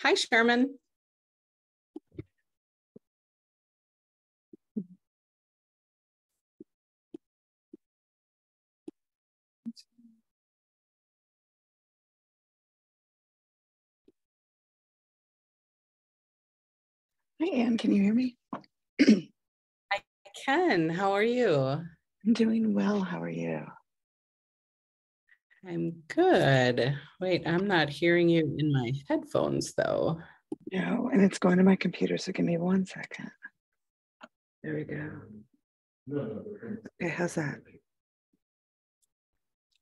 Hi, Sherman. Hi, Anne. Can you hear me? I can. How are you? I'm doing well. How are you? I'm good. Wait, I'm not hearing you in my headphones, though. No, and it's going to my computer, so give me 1 second. There we go. Okay, how's that?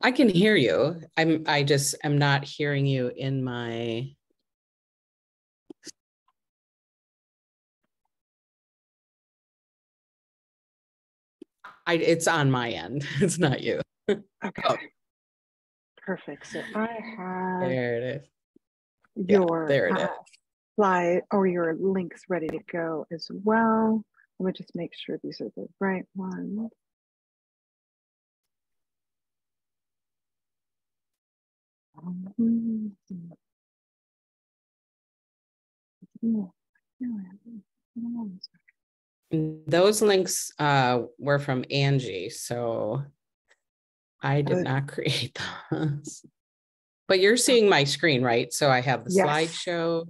I can hear you. I just am not hearing you in my. It's on my end. It's not you. Okay. Oh, Perfect. So I have there it is. Yeah, your there it is. slide or your links ready to go as well. Let me just make sure these are the right ones. Those links were from Angie, so I did not create those. But you're seeing my screen, right? So I have the slideshow,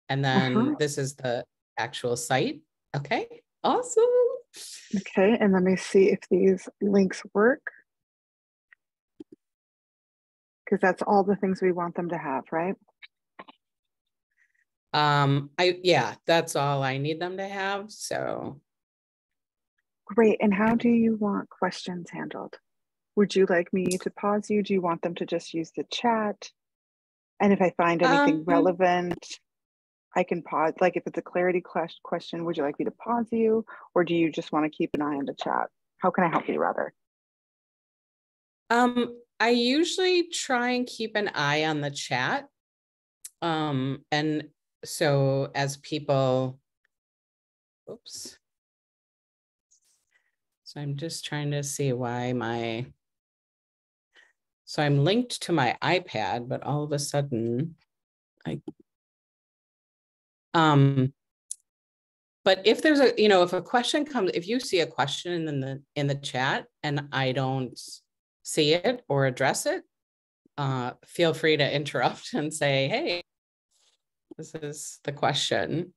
and then this is the actual site. Okay, awesome. Okay, and let me see if these links work. Because that's all the things we want them to have, right? Yeah, that's all I need them to have. So great. And how do you want questions handled? Would you like me to pause you? Do you want them to just use the chat? And if I find anything relevant, I can pause. Like if it's a clarity question, would you like me to pause you? Or do you just want to keep an eye on the chat? How can I help you rather? I usually try and keep an eye on the chat. And so as people, oops. So I'm just trying to see why so I'm linked to my iPad, but all of a sudden but if there's if a question comes, if you see a question in the chat and I don't see it or address it, feel free to interrupt and say, hey, this is the question.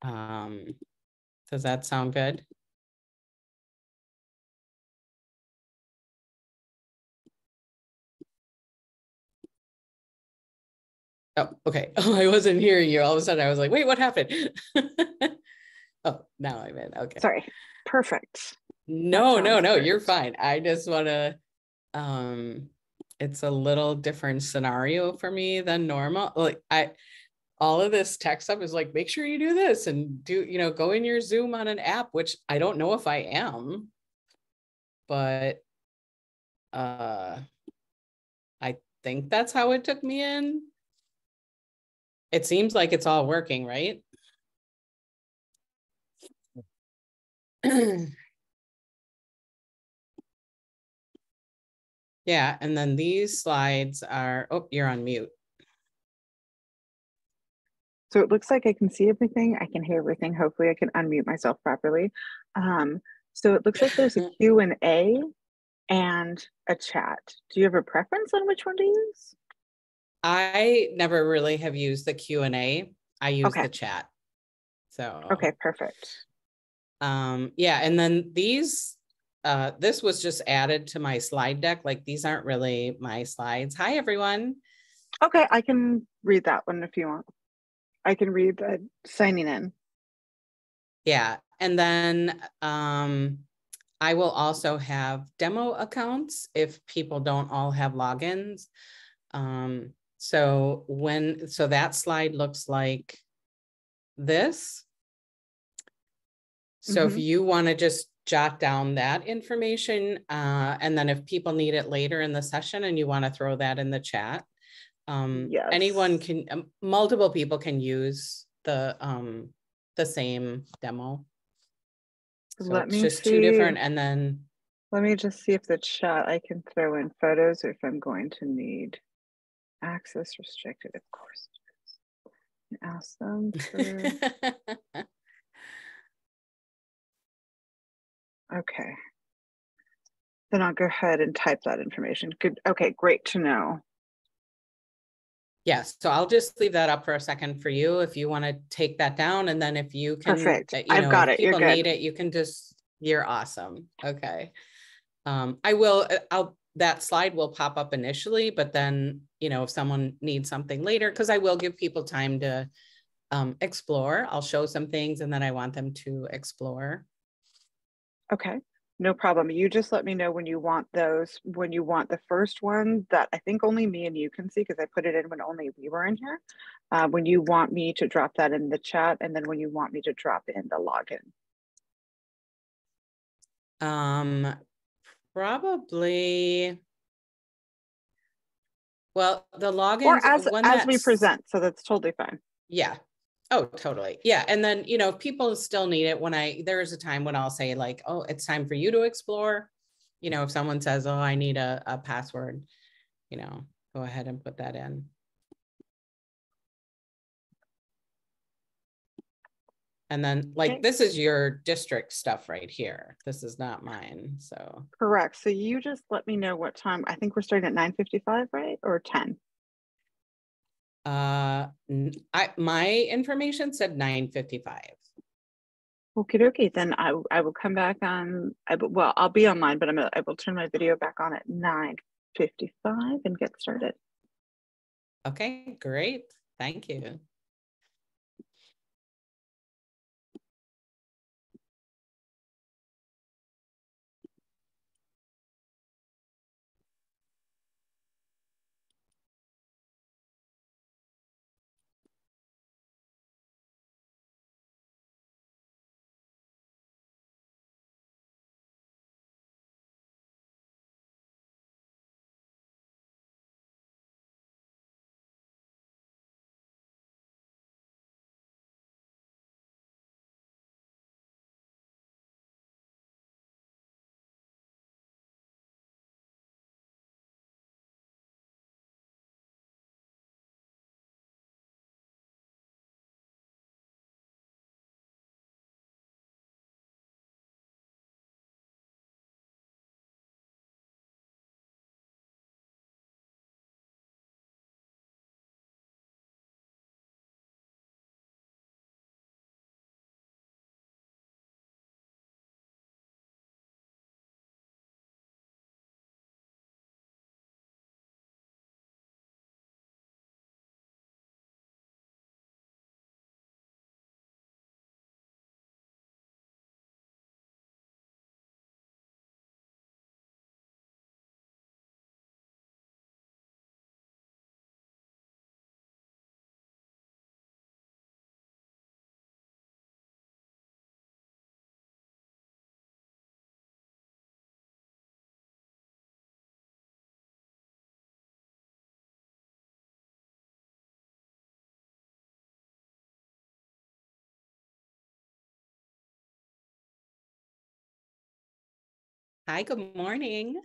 Does that sound good? Oh, okay. Oh, I wasn't hearing you. All of a sudden I was like, wait, what happened? Oh, now I'm in. Okay. Sorry. Perfect. No, you're fine. I just want to, it's a little different scenario for me than normal. Like all of this tech stuff is like, make sure you do this and do, go in your Zoom on an app, which I don't know if I am, but I think that's how it took me in. It seems like it's all working, right? Yeah, and then these slides are, oh, you're on mute. So it looks like I can see everything. I can hear everything. Hopefully I can unmute myself properly. So it looks like there's a Q&A and a chat. Do you have a preference on which one to use? I never really have used the Q&A. I use the chat. So okay, perfect. Yeah, and then these this was just added to my slide deck. Like these aren't really my slides. Hi everyone. Okay, I can read that one if you want. I can read the signing in. Yeah, and then I will also have demo accounts if people don't all have logins. So that slide looks like this. So if you want to just jot down that information, and then if people need it later in the session and you want to throw that in the chat, anyone can, multiple people can use the same demo. So it's just two different, and then let me just see if the chat, I can throw in photos or if I'm going to need Access restricted, of course. Ask them for. Okay. Then I'll go ahead and type that information. Good. Okay, great to know. Yes, so I'll just leave that up for a second for you if you want to take that down. And then if you can, Perfect. you I've know, got if it. You're people good. need it, you can just, you're awesome. Okay. I will, that slide will pop up initially, but then, you know, if someone needs something later, because I will give people time to explore, I'll show some things and then I want them to explore. Okay, no problem. You just let me know when you want those, when you want the first one that I think only me and you can see because I put it in when only we were in here. When you want me to drop that in the chat, and then when you want me to drop in the login. Probably. Well, the logins, or as we present, so that's totally fine. Yeah. Oh, totally. Yeah. And then, you know, if people still need it, there is a time when I'll say like, oh, it's time for you to explore. You know, if someone says, oh, I need a password, you know, go ahead and put that in. And then like, okay. This is your district stuff right here. This is not mine. So. Correct. So you just let me know what time. I think we're starting at 9:55, right? Or 10? My information said 9:55. Okie dokie. Then I will come back on. Well, I'll be online, but I will turn my video back on at 9:55 and get started. Okay, great. Thank you. Hi, good morning.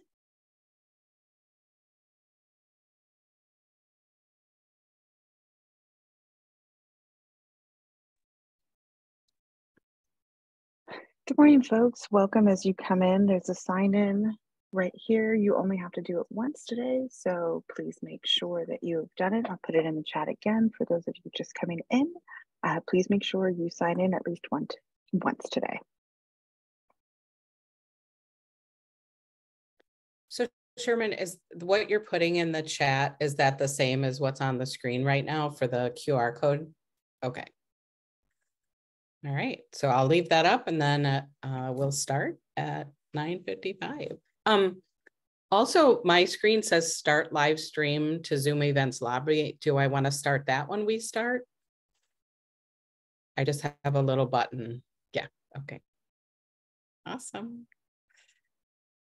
Good morning, folks. Welcome as you come in. There's a sign in right here. You only have to do it once today, so please make sure that you have done it. I'll put it in the chat again for those of you just coming in. Please make sure you sign in at least once today. So Sherman, is what you're putting in the chat, is that the same as what's on the screen right now for the QR code? Okay. All right, so I'll leave that up and then we'll start at 9:55. Also, my screen says start live stream to Zoom Events Lobby. Do I want to start that when we start? I just have a little button. Yeah, okay. Awesome.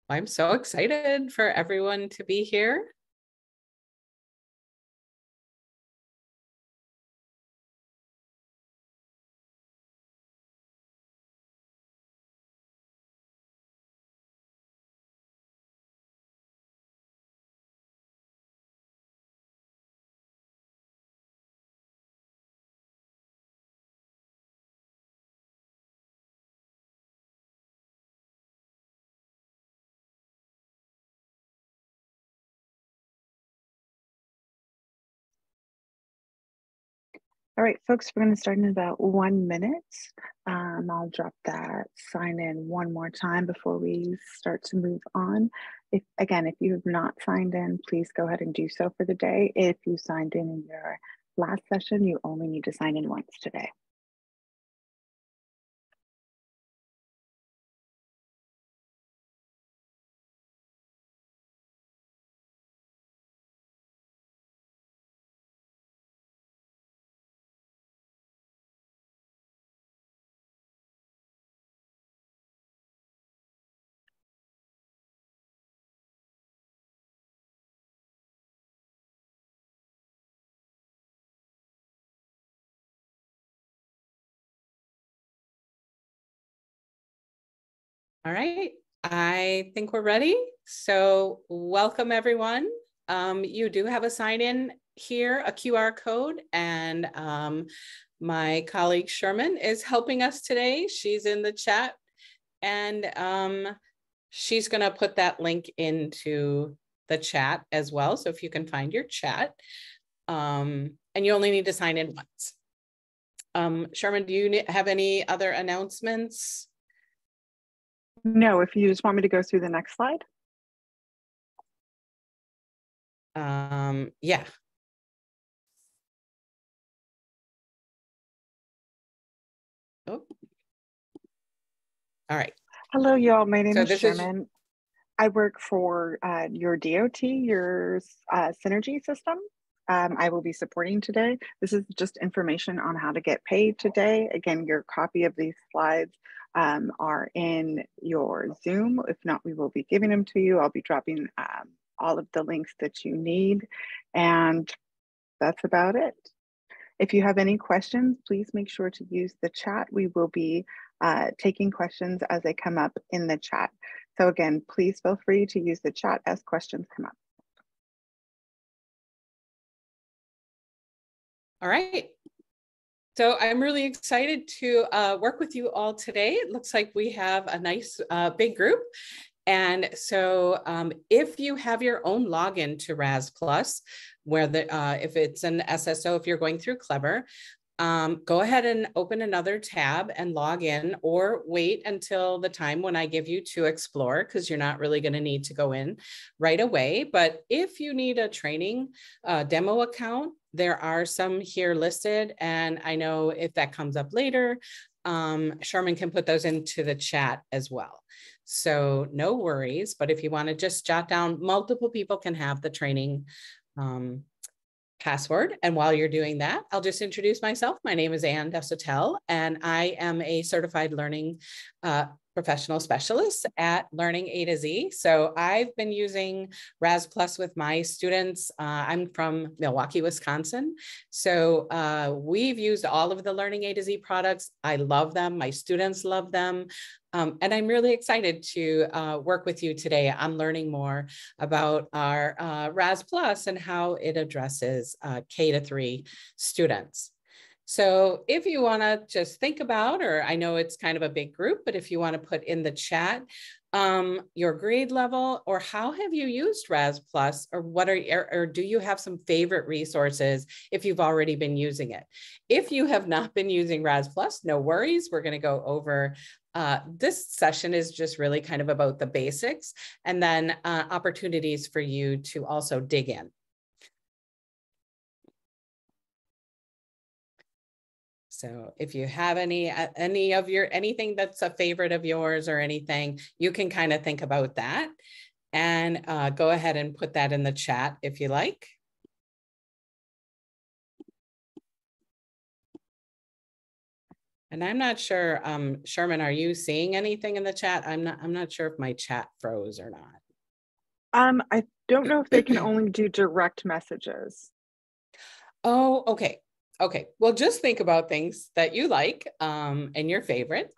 I'm so excited for everyone to be here. All right, folks, we're going to start in about 1 minute. I'll drop that sign in one more time before we start to move on. If you have not signed in, please go ahead and do so for the day. If you signed in your last session, you only need to sign in once today. All right, I think we're ready. So welcome everyone. You do have a sign in here, a QR code, and my colleague Sherman is helping us today. She's in the chat, and she's gonna put that link into the chat as well. So if you can find your chat, and you only need to sign in once. Sherman, do you have any other announcements? No, if you just want me to go through the next slide. Yeah. Oh. All right. Hello, y'all. My name is Sherman. I work for your DOT, your Synergy system. I will be supporting today. This is just information on how to get paid today. Again, your copy of these slides are in your Zoom. If not, we will be giving them to you. I'll be dropping all of the links that you need. And that's about it. If you have any questions, please make sure to use the chat. We will be taking questions as they come up in the chat. So again, please feel free to use the chat as questions come up. All right. So I'm really excited to work with you all today. It looks like we have a nice big group. And so if you have your own login to RAS Plus, where if it's an SSO, if you're going through Clever, go ahead and open another tab and log in, or wait until the time when I give you to explore, because you're not really going to need to go in right away. But if you need a training demo account, there are some here listed. And I know if that comes up later, Sherman can put those into the chat as well. So no worries. But if you want to just jot down, multiple people can have the training password. And while you're doing that, I'll just introduce myself. My name is Ann Desautels, and I am a certified learning professional specialist at Learning A to Z. So I've been using RAS Plus with my students. I'm from Milwaukee, Wisconsin. So we've used all of the Learning A to Z products. I love them. My students love them. And I'm really excited to work with you today on learning more about our RAS Plus and how it addresses K-3 students. So if you want to just think about, or I know it's kind of a big group, but if you want to put in the chat your grade level, or how have you used RAS Plus, or what are, or do you have some favorite resources if you've already been using it? If you have not been using RAS Plus, no worries. We're going to go over this session is just really kind of about the basics, and then opportunities for you to also dig in. So if you have anything that's a favorite of yours or anything, you can kind of think about that, and go ahead and put that in the chat if you like. And I'm not sure, Sherman, are you seeing anything in the chat? I'm not sure if my chat froze or not. I don't know if they can only do direct messages. Oh, okay. Okay. Well, just think about things that you like and your favorite.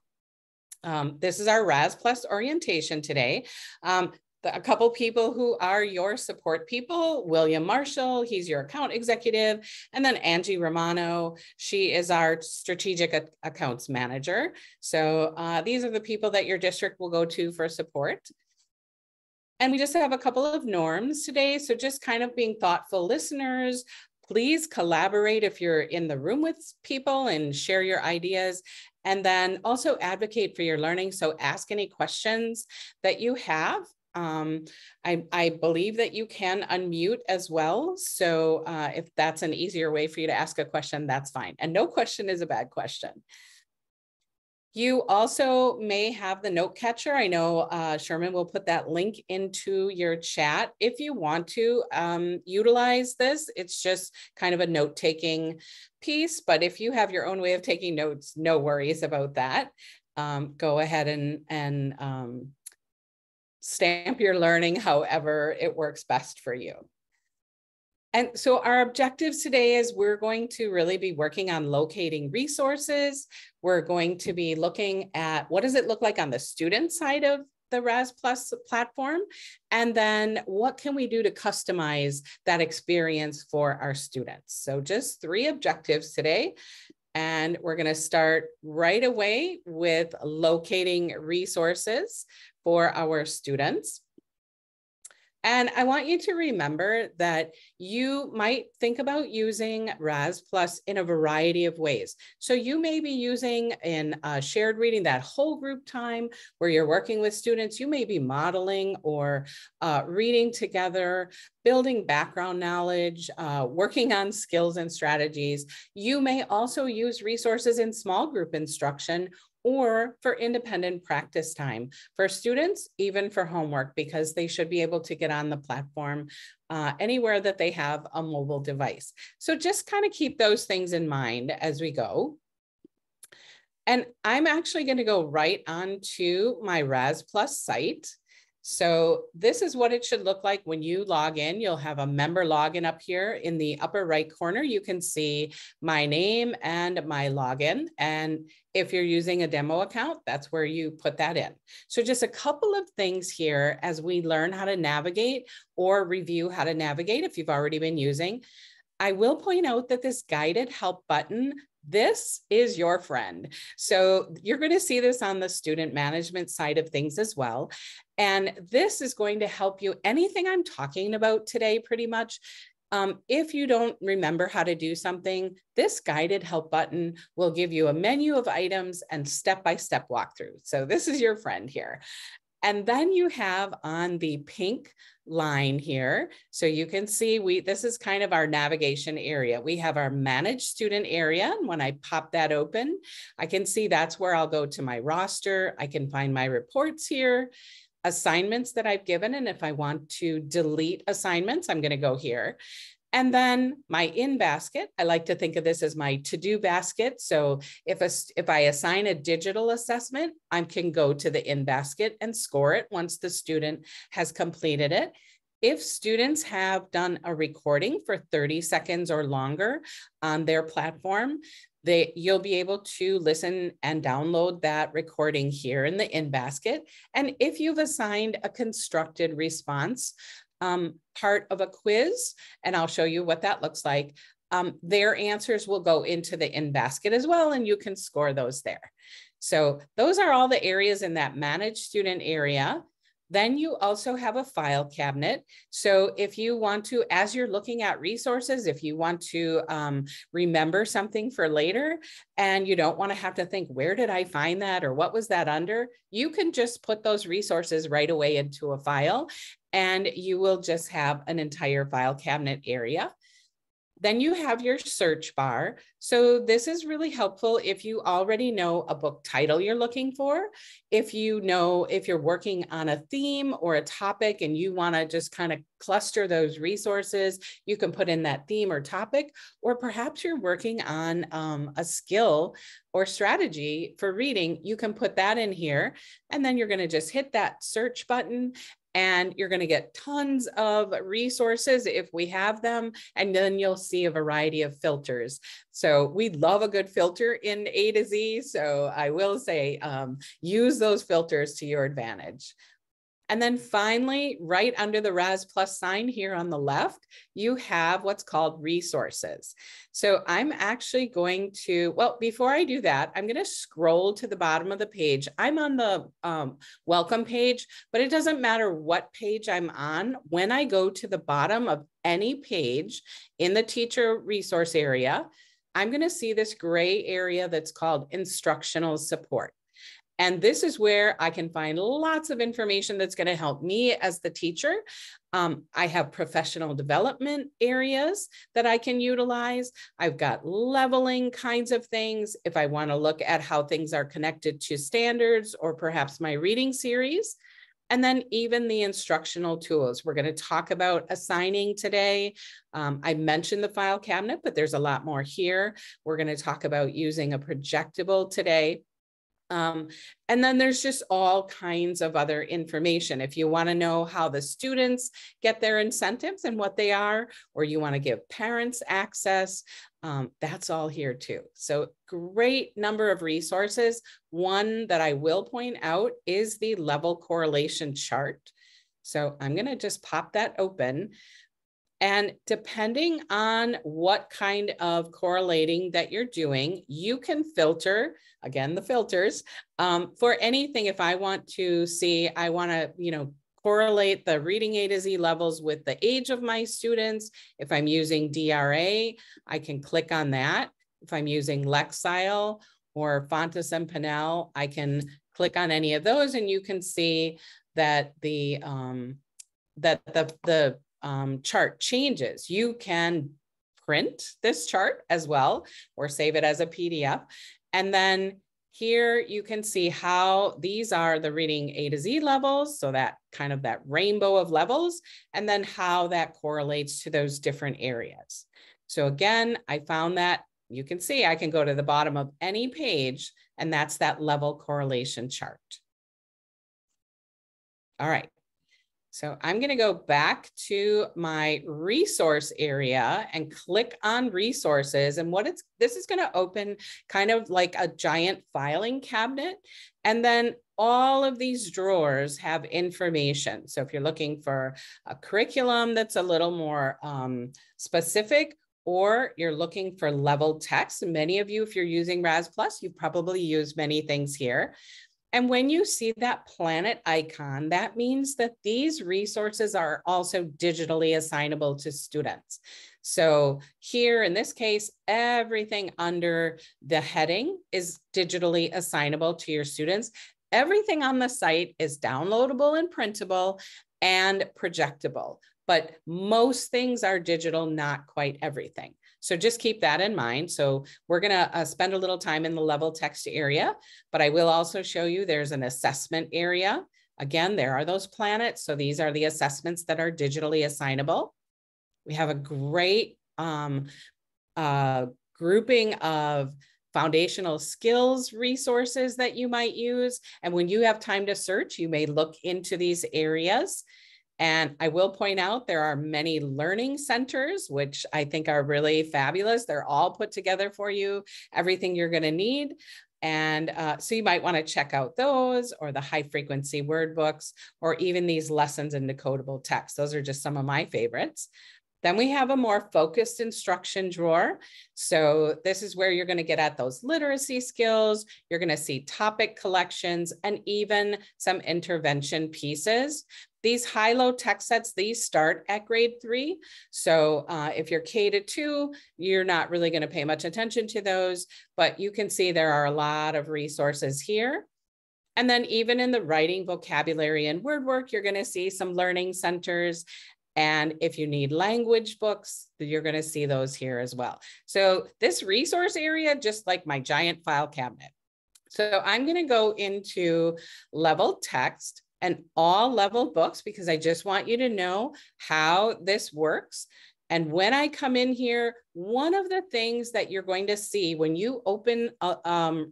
This is our RAS Plus orientation today. A couple people who are your support people: William Marshall, he's your account executive, and then Angie Romano, she is our strategic accounts manager. So these are the people that your district will go to for support. And we just have a couple of norms today. So just kind of being thoughtful listeners, Please collaborate if you're in the room with people and share your ideas. And then also advocate for your learning. So ask any questions that you have. I believe that you can unmute as well. So if that's an easier way for you to ask a question, that's fine. And no question is a bad question. You also may have the note catcher. I know Sherman will put that link into your chat if you want to utilize this. It's just kind of a note-taking piece, but if you have your own way of taking notes, no worries about that. Go ahead and stamp your learning however it works best for you. And so our objectives today is we're going to really be working on locating resources. We're going to be looking at what does it look like on the student side of the Raz+ platform? And then what can we do to customize that experience for our students? So just 3 objectives today. And we're going to start right away with locating resources for our students. And I want you to remember that you might think about using Raz+ in a variety of ways. So you may be using in shared reading, that whole group time where you're working with students. You may be modeling or reading together, building background knowledge, working on skills and strategies. You may also use resources in small group instruction or for independent practice time for students, even for homework, because they should be able to get on the platform anywhere that they have a mobile device. So just kind of keep those things in mind as we go. And I'm actually going to go right onto my Raz+ site. So this is what it should look like when you log in. You'll have a member login up here in the upper right corner. You can see my name and my login. And if you're using a demo account, that's where you put that in. So just a couple of things here as we learn how to navigate or review how to navigate if you've already been using. I will point out that this guided help button, this is your friend. So you're going to see this on the student management side of things as well. And this is going to help you. Anything I'm talking about today, pretty much, if you don't remember how to do something, this guided help button will give you a menu of items and step-by-step walkthrough. So this is your friend here. And then you have on the pink line here, so you can see this is kind of our navigation area. We have our managed student area. And when I pop that open, I can see that's where I'll go to my roster. I can find my reports here, assignments that I've given. And if I want to delete assignments, I'm going to go here. And then my in basket, I like to think of this as my to-do basket. So if I assign a digital assessment, I can go to the in basket and score it once the student has completed it. If students have done a recording for 30 seconds or longer on their platform, you'll be able to listen and download that recording here in the in basket. And if you've assigned a constructed response, part of a quiz, and I'll show you what that looks like, their answers will go into the in basket as well, and you can score those there. So those are all the areas in that managed student area. Then you also have a file cabinet. So if you want to, as you're looking at resources, if you want to remember something for later and you don't want to have to think, where did I find that or what was that under? You can just put those resources right away into a file and you will just have an entire file cabinet area. Then you have your search bar. So this is really helpful if you already know a book title you're looking for. If you know, if you're working on a theme or a topic and you want to just kind of cluster those resources, you can put in that theme or topic, or perhaps you're working on a skill or strategy for reading, you can put that in here. And then you're going to just hit that search button and you're going to get tons of resources if we have them. And then you'll see a variety of filters. So we love a good filter in A to Z. So I will say, use those filters to your advantage. And then finally, right under the RAS Plus sign here on the left, you have what's called resources. So I'm actually going to, well, before I do that, I'm going to scroll to the bottom of the page. I'm on the welcome page, but it doesn't matter what page I'm on. When I go to the bottom of any page in the teacher resource area, I'm going to see this gray area that's called instructional support. And this is where I can find lots of information that's going to help me as the teacher. I have professional development areas that I can utilize. I've got leveling kinds of things if I want to look at how things are connected to standards or perhaps my reading series. And then even the instructional tools. We're going to talk about assigning today. I mentioned the file cabinet, but there's a lot more here. We're going to talk about using a projectable today. And then there's just all kinds of other information. If you want to know how the students get their incentives and what they are, or you want to give parents access, that's all here too. So great number of resources. One that I will point out is the level correlation chart. So I'm going to just pop that open. And depending on what kind of correlating that you're doing, you can filter, again, the filters, for anything. If I want to see, I want to, correlate the reading A to Z levels with the age of my students. If I'm using DRA, I can click on that. If I'm using Lexile or Fontes and Pinnell, I can click on any of those, and you can see that the chart changes. You can print this chart as well, or save it as a PDF. And then here you can see how these are the reading A to Z levels. So that kind of that rainbow of levels, and then how that correlates to those different areas. So again, I found that you can see I can go to the bottom of any page, and that's that level correlation chart. All right. So I'm going to go back to my resource area and click on resources. And this is going to open kind of like a giant filing cabinet. And then all of these drawers have information. So if you're looking for a curriculum that's a little more specific, or you're looking for level text, many of you, if you're using RAS Plus, you've probably used many things here. And when you see that planet icon, that means that these resources are also digitally assignable to students. So here in this case, everything under the heading is digitally assignable to your students. Everything on the site is downloadable and printable and projectable, but most things are digital, not quite everything. So just keep that in mind. So we're going to spend a little time in the level text area, but I will also show you there's an assessment area. Again, there are those planets. So these are the assessments that are digitally assignable. We have a great grouping of foundational skills resources that you might use. And when you have time to search, you may look into these areas. And I will point out there are many learning centers, which I think are really fabulous. They're all put together for you, everything you're going to need. And so you might want to check out those, or the high frequency word books, or even these lessons in decodable text. Those are just some of my favorites. Then we have a more focused instruction drawer. So this is where you're going to get at those literacy skills. You're going to see topic collections and even some intervention pieces. These high-low text sets, these start at grade 3. So if you're K-2, you're not really going to pay much attention to those, but you can see there are a lot of resources here. And then even in the writing, vocabulary, and word work, you're going to see some learning centers. And if you need language books, you're going to see those here as well. So this resource area, just like my giant file cabinet. So I'm going to go into level text and all level books, because I just want you to know how this works. And when I come in here, one of the things that you're going to see when you open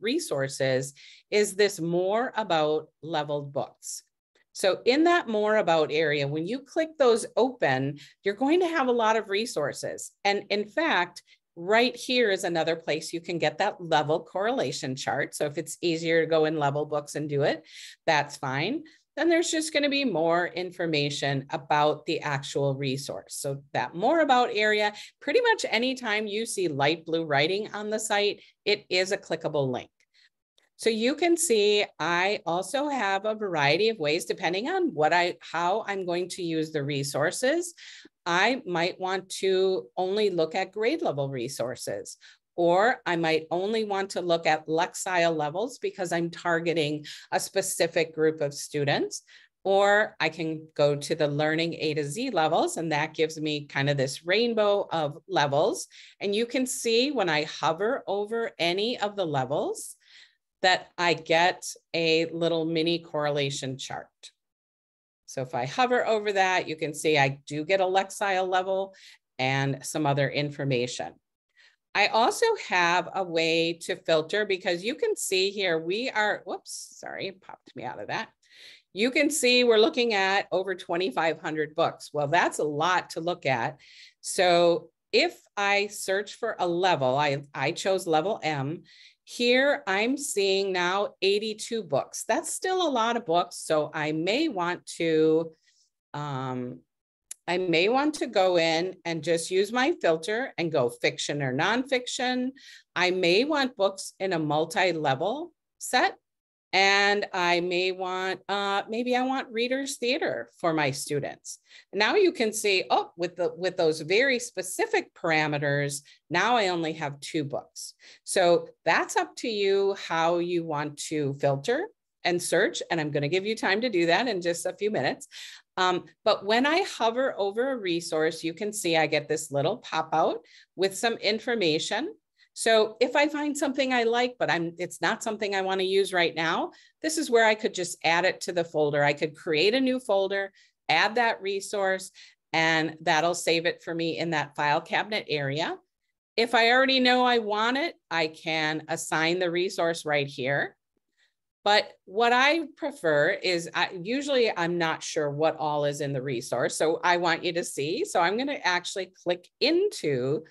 resources is this more about leveled books. So in that more about area, when you click those open, you're going to have a lot of resources. And in fact, right here is another place you can get that level correlation chart. So if it's easier to go in level books and do it, that's fine. then there's just going to be more information about the actual resource. So that more about area, pretty much anytime you see light blue writing on the site, it is a clickable link. So you can see I also have a variety of ways depending on how I'm going to use the resources. I might want to only look at grade level resources, or I might only want to look at Lexile levels because I'm targeting a specific group of students. Or I can go to the learning A to Z levels, and that gives me kind of this rainbow of levels. And you can see when I hover over any of the levels that I get a little mini correlation chart. So if I hover over that, you can see I do get a Lexile level and some other information. I also have a way to filter because you can see here we are, whoops, sorry, it popped me out of that. You can see we're looking at over 2,500 books. Well, that's a lot to look at. So if I search for a level, I chose level M. Here I'm seeing now 82 books. That's still a lot of books. So I may want to go in and just use my filter and go fiction or nonfiction. I may want books in a multi-level set. And I may want, maybe I want readers theater for my students. Now you can see, oh, with those very specific parameters, now I only have 2 books. So that's up to you how you want to filter and search. And I'm going to give you time to do that in just a few minutes. But when I hover over a resource, you can see I get this little pop out with some information. So if I find something I like, but it's not something I want to use right now, this is where I could just add it to the folder. I could create a new folder, add that resource, and that'll save it for me in that file cabinet area. If I already know I want it, I can assign the resource right here. But what I prefer is usually I'm not sure what all is in the resource. So I want you to see. So I'm going to actually click into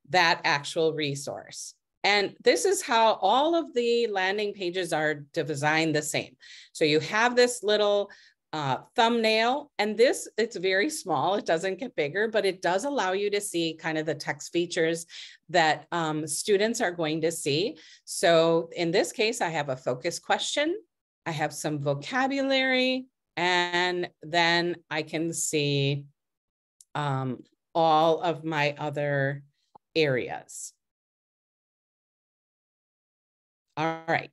that actual resource. And this is how all of the landing pages are designed the same. So you have this little thumbnail, and it's very small. It doesn't get bigger, but it does allow you to see kind of the text features that students are going to see. So in this case, I have a focus question. I have some vocabulary, and then I can see all of my other areas. All right.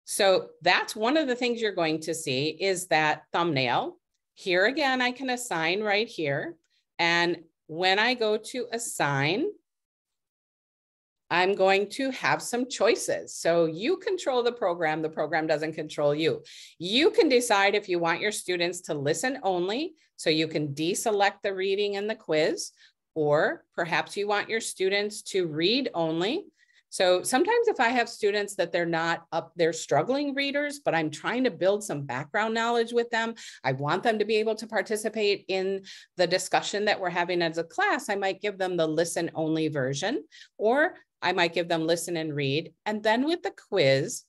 So that's one of the things you're going to see is that thumbnail. Here again, I can assign right here. And when I go to assign, I'm going to have some choices. So you control the program doesn't control you. You can decide if you want your students to listen only, so you can deselect the reading and the quiz, or perhaps you want your students to read only. So sometimes if I have students that they're struggling readers, but I'm trying to build some background knowledge with them, I want them to be able to participate in the discussion that we're having as a class, I might give them the listen only version, or I might give them listen and read. And then with the quiz,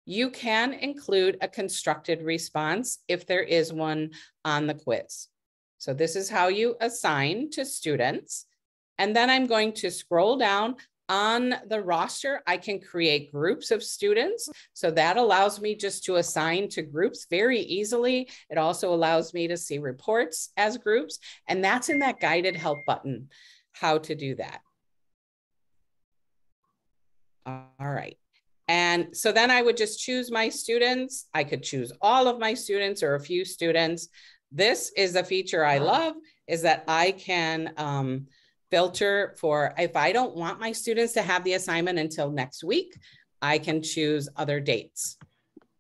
you can include a constructed response if there is one on the quiz. So this is how you assign to students. And then I'm going to scroll down. On the roster, I can create groups of students. So that allows me just to assign to groups very easily. It also allows me to see reports as groups. And that's in that guided help button, how to do that. All right. And so then I would just choose my students. I could choose all of my students or a few students. This is a feature I love, is that I can filter for, if I don't want my students to have the assignment until next week, I can choose other dates.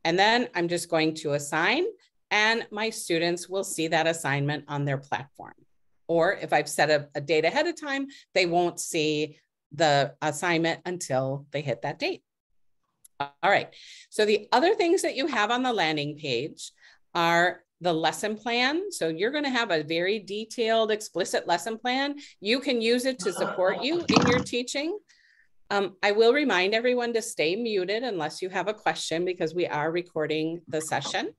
And then I'm just going to assign, and my students will see that assignment on their platform. Or if I've set a date ahead of time, they won't see the assignment until they hit that date. All right. So the other things that you have on the landing page are the lesson plan. So you're going to have a very detailed, explicit lesson plan. You can use it to support you in your teaching. I will remind everyone to stay muted unless you have a question, because we are recording the session.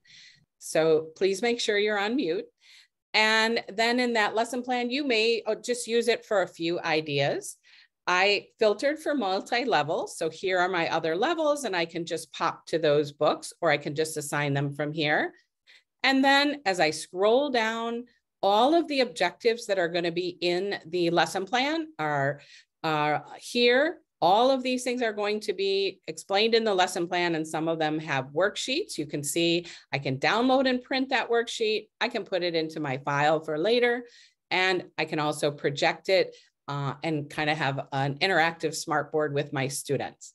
So please make sure you're on mute. And then in that lesson plan, you may just use it for a few ideas. I filtered for multi-level. So here are my other levels, and I can just pop to those books, or I can just assign them from here. And then as I scroll down, all of the objectives that are going to be in the lesson plan are here. All of these things are going to be explained in the lesson plan, and some of them have worksheets. You can see I can download and print that worksheet. I can put it into my file for later, and I can also project it and kind of have an interactive smartboard with my students.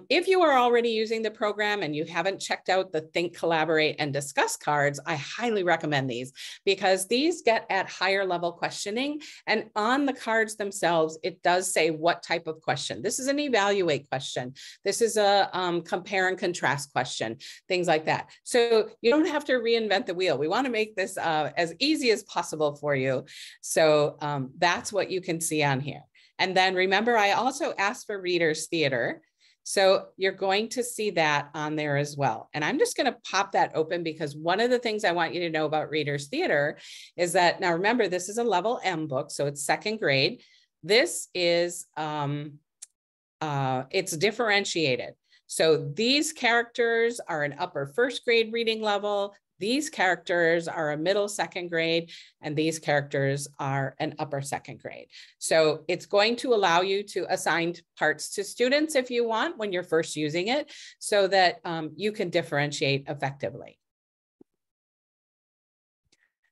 If you are already using the program and you haven't checked out the Think, Collaborate, and Discuss cards, I highly recommend these because these get at higher level questioning. And on the cards themselves, it does say what type of question. This is an evaluate question. This is a compare and contrast question, things like that. So you don't have to reinvent the wheel. We want to make this as easy as possible for you. So that's what you can see on here. And then remember, I also asked for Reader's Theater. So you're going to see that on there as well. And I'm just going to pop that open because one of the things I want you to know about Reader's Theater is that, now remember, this is a level M book, so it's second grade. This is, it's differentiated. So these characters are an upper first grade reading level. These characters are a middle second grade, and these characters are an upper second grade. So it's going to allow you to assign parts to students if you want when you're first using it, so that you can differentiate effectively.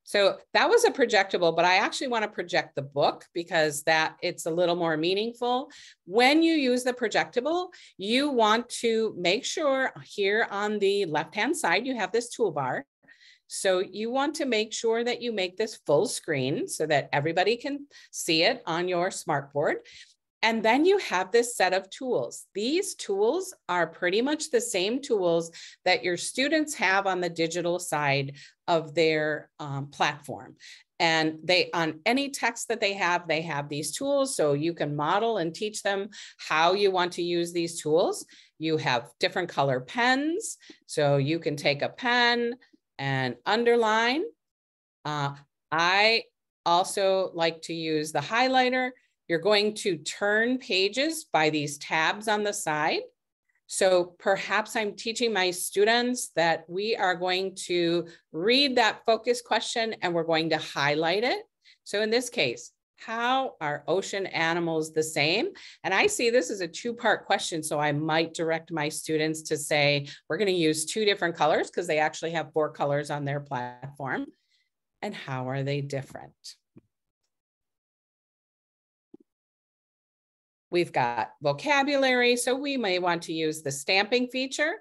So that was a projectable, but I actually want to project the book because that it's a little more meaningful. When you use the projectable, you want to make sure here on the left-hand side, you have this toolbar. So you want to make sure that you make this full screen so that everybody can see it on your smartboard. And then you have this set of tools. These tools are pretty much the same tools that your students have on the digital side of their platform. And they, on any text that they have these tools. So you can model and teach them how you want to use these tools. You have different color pens. So you can take a pen and underline. I also like to use the highlighter. You're going to turn pages by these tabs on the side. So perhaps I'm teaching my students that we are going to read that focus question and we're going to highlight it. So in this case, how are ocean animals the same? And I see this as a two-part question, so I might direct my students to say, we're going to use two different colors because they actually have 4 colors on their platform. And how are they different? We've got vocabulary, so we may want to use the stamping feature.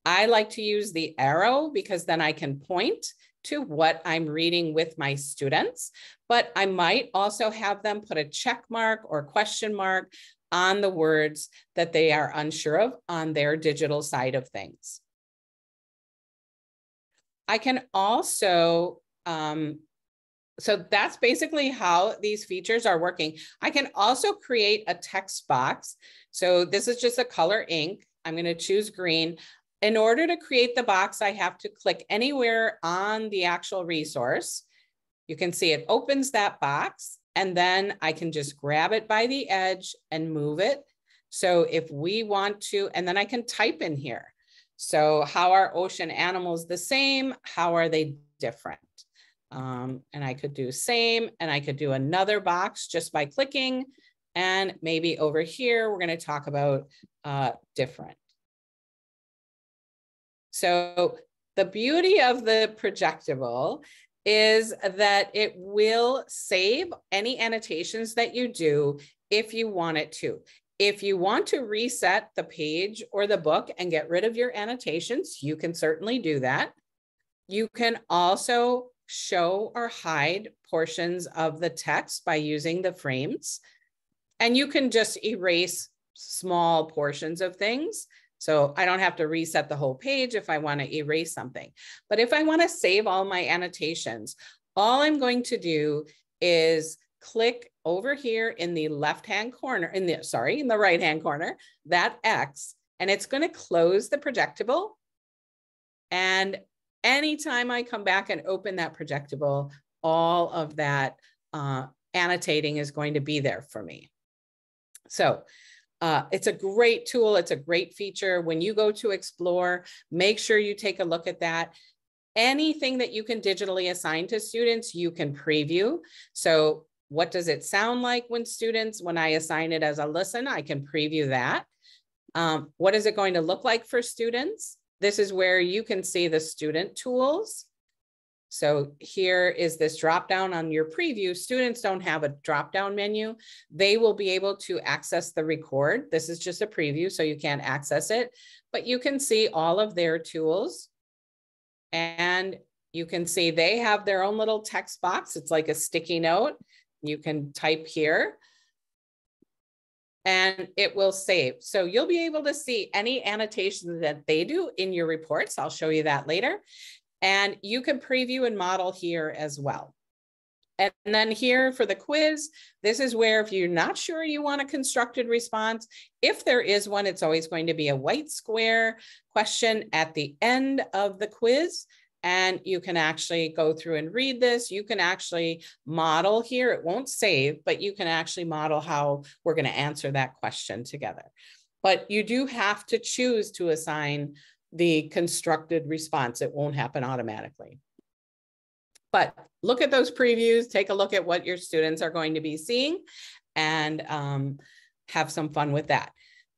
I like to use the arrow because then I can point to what I'm reading with my students, but I might also have them put a check mark or question mark on the words that they are unsure of on their digital side of things. I can also, so that's basically how these features are working. I can also create a text box. So this is just a color ink. I'm going to choose green. In order to create the box, I have to click anywhere on the actual resource. You can see it opens that box, and then I can just grab it by the edge and move it. So if we want to, and then I can type in here. So how are ocean animals the same? How are they different? And I could do same, and I could do another box just by clicking. And maybe over here, we're going to talk about different. So the beauty of the projectable is that it will save any annotations that you do if you want it to. If you want to reset the page or the book and get rid of your annotations, you can certainly do that. You can also show or hide portions of the text by using the frames. And you can just erase small portions of things. So I don't have to reset the whole page if I want to erase something. But if I want to save all my annotations, all I'm going to do is click over here in the left-hand corner, in the right-hand corner, that X, and it's going to close the projectable. And anytime I come back and open that projectable, all of that annotating is going to be there for me. So it's a great tool. It's a great feature. When you go to Explore, make sure you take a look at that. Anything that you can digitally assign to students, you can preview. So what does it sound like when I assign it as a listen, I can preview that. What is it going to look like for students? This is where you can see the student tools. So here is this drop down on your preview. Students don't have a drop down menu. They will be able to access the record. This is just a preview, so you can't access it, but you can see all of their tools. And you can see they have their own little text box. It's like a sticky note. You can type here and it will save. So you'll be able to see any annotations that they do in your reports. I'll show you that later. And you can preview and model here as well. And then here for the quiz, this is where if you're not sure you want a constructed response, if there is one, it's always going to be a white square question at the end of the quiz. And you can actually go through and read this. You can actually model here. It won't save, but you can actually model how we're going to answer that question together. But you do have to choose to assign the constructed response. It won't happen automatically. But look at those previews, take a look at what your students are going to be seeing, and have some fun with that.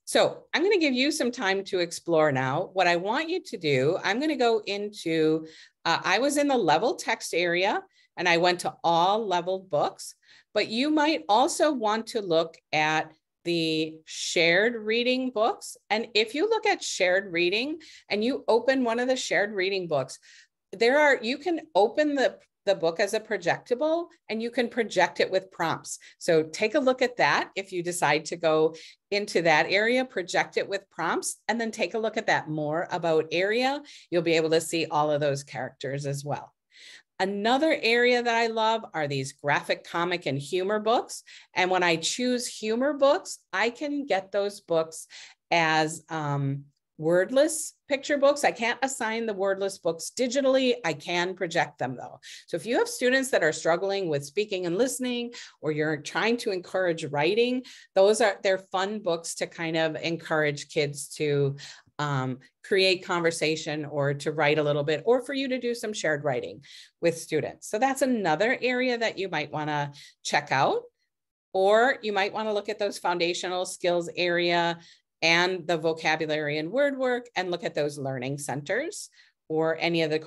So I'm going to give you some time to explore now. What I want you to do, I'm going to go into, I was in the level text area and I went to all leveled books, but you might also want to look at the shared reading books. And if you look at shared reading and you open one of the shared reading books, you can open the book as a projectable and you can project it with prompts. So take a look at that. If you decide to go into that area, project it with prompts, and then take a look at that more about area. You'll be able to see all of those characters as well. Another area that I love are these graphic, comic, and humor books. And when I choose humor books, I can get those books as wordless picture books. I can't assign the wordless books digitally. I can project them though. So if you have students that are struggling with speaking and listening, or you're trying to encourage writing, they're fun books to kind of encourage kids to create conversation or to write a little bit, or for you to do some shared writing with students. So that's another area that you might want to check out. Or you might want to look at those foundational skills area and the vocabulary and word work and look at those learning centers or any of the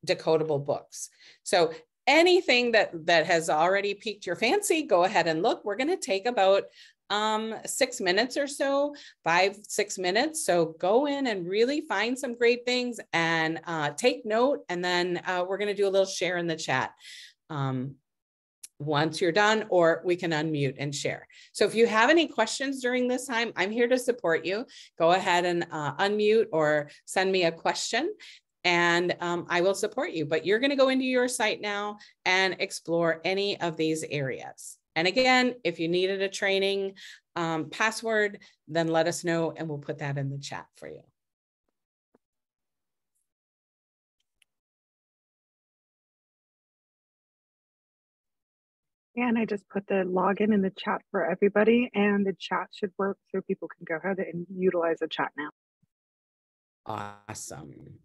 decodable books. So anything that has already piqued your fancy, go ahead and look. We're going to take about 6 minutes or so, 5-6 minutes. So go in and really find some great things and take note. And then we're going to do a little share in the chat once you're done, or we can unmute and share. So if you have any questions during this time, I'm here to support you. Go ahead and unmute or send me a question and I will support you. But you're going to go into your site now and explore any of these areas. And again, if you needed a training password, then let us know and we'll put that in the chat for you. And I just put the login in the chat for everybody, and the chat should work so people can go ahead and utilize the chat now. Awesome.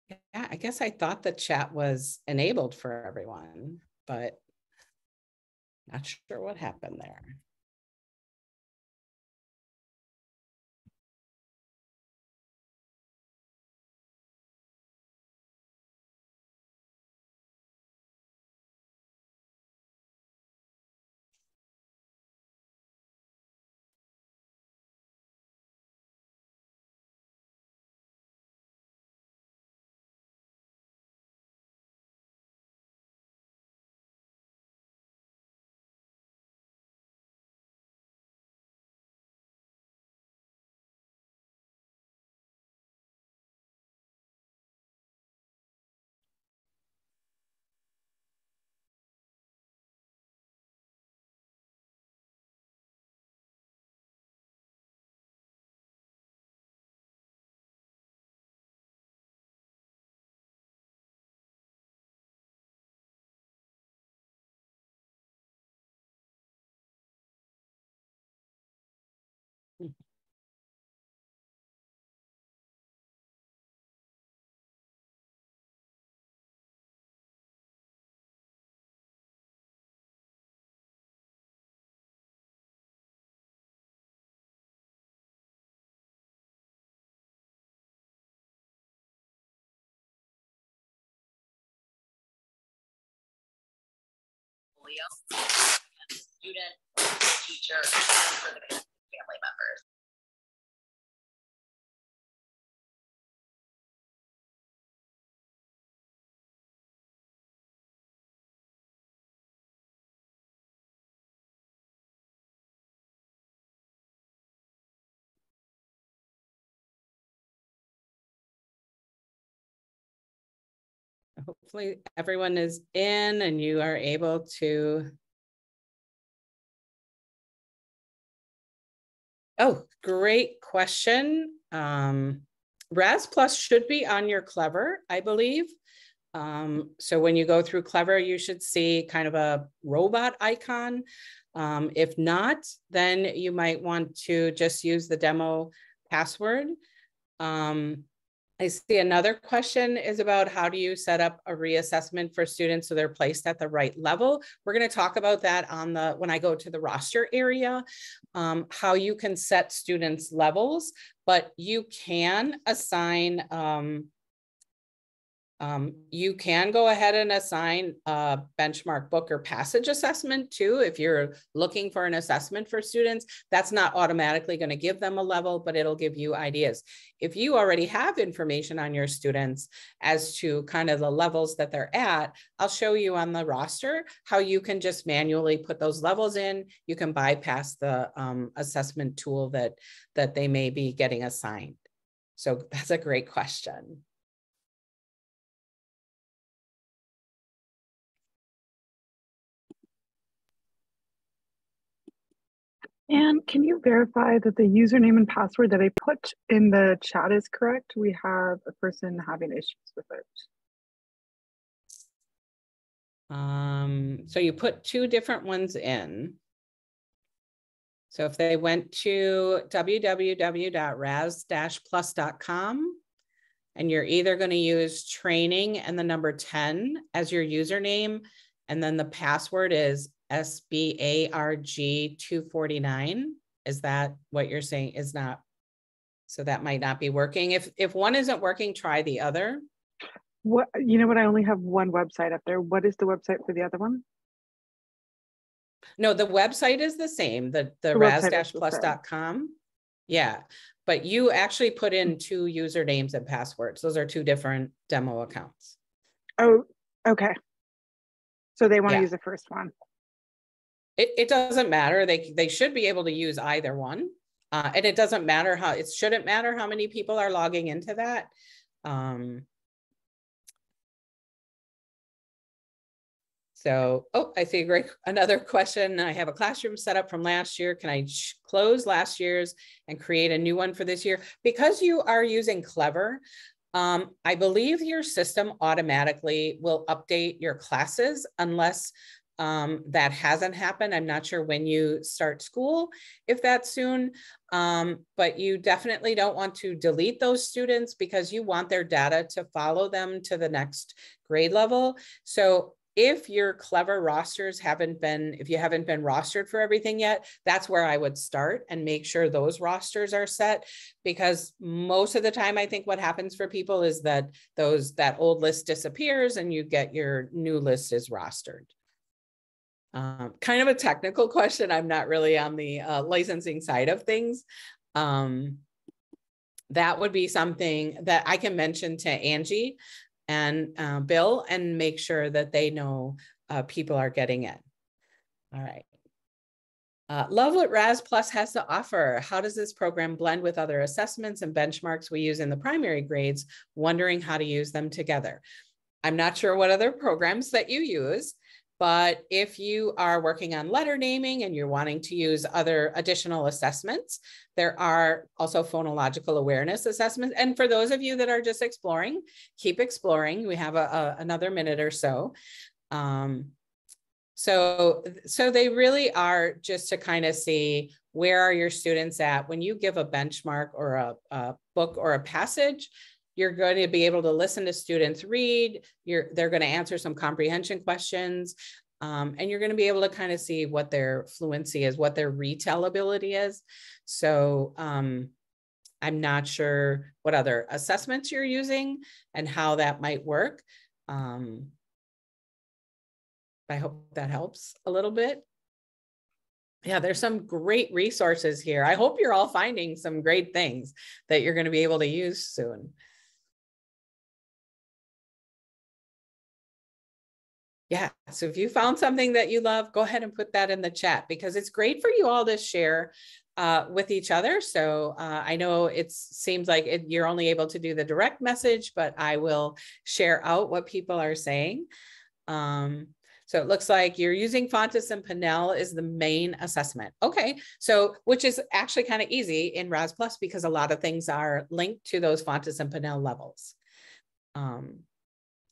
Yeah, I guess I thought the chat was enabled for everyone, but not sure what happened there. portfolio and student, teacher, and for the family members. Hopefully everyone is in and you are able to. Oh, great question. Raz Plus should be on your Clever, I believe. So when you go through Clever, you should see kind of a robot icon. If not, then you might want to just use the demo password. I see another question is about how do you set up a reassessment for students so they're placed at the right level. We're going to talk about that on when I go to the roster area, how you can set students' levels, but you can assign you can go ahead and assign a benchmark book or passage assessment too. If you're looking for an assessment for students, that's not automatically going to give them a level, but it'll give you ideas. If you already have information on your students as to kind of the levels that they're at, I'll show you on the roster how you can just manually put those levels in. You can bypass the assessment tool that they may be getting assigned. So that's a great question. And can you verify that the username and password that I put in the chat is correct? We have a person having issues with it. So you put two different ones in. So if they went to www.raz-plus.com and you're either going to use training and the number 10 as your username, and then the password is SBARG249. Is that what you're saying is not? So that might not be working. If one isn't working, try the other. What, you know what? I only have one website up there. What is the website for the other one? No, the website is the same, the raz-plus.com. Yeah, but you actually put in two usernames and passwords. Those are two different demo accounts. Oh, okay. So they want to use the first one. It doesn't matter. They should be able to use either one. And it doesn't matter how, it shouldn't matter how many people are logging into that. So, oh, I see another question. I have a classroom set up from last year. Can I close last year's and create a new one for this year? Because you are using Clever, I believe your system automatically will update your classes unless that hasn't happened. I'm not sure when you start school, if that's soon, but you definitely don't want to delete those students because you want their data to follow them to the next grade level. So if your Clever rosters if you haven't been rostered for everything yet, that's where I would start and make sure those rosters are set, because most of the time I think what happens for people is that that old list disappears and you get your new list is rostered. Kind of a technical question. I'm not really on the licensing side of things. That would be something that I can mention to Angie and Bill and make sure that they know people are getting in. All right. Love what Raz Plus has to offer. How does this program blend with other assessments and benchmarks we use in the primary grades? Wondering how to use them together. I'm not sure what other programs that you use, but if you are working on letter naming and you're wanting to use other additional assessments, there are also phonological awareness assessments. And for those of you that are just exploring, keep exploring. We have another minute or so. So they really are just to kind of see where are your students at. When you give a benchmark or a book or a passage, you're going to be able to listen to students read. They're going to answer some comprehension questions. And you're going to be able to kind of see what their fluency is, what their retell ability is. So I'm not sure what other assessments you're using and how that might work. I hope that helps a little bit. Yeah, there's some great resources here. I hope you're all finding some great things that you're going to be able to use soon. Yeah, so if you found something that you love, go ahead and put that in the chat, because it's great for you all to share with each other. So I know it seems like you're only able to do the direct message, but I will share out what people are saying. So it looks like you're using Fontes and Pinnell is the main assessment. Okay, so which is actually kind of easy in RAS Plus, because a lot of things are linked to those Fontes and Pinnell levels.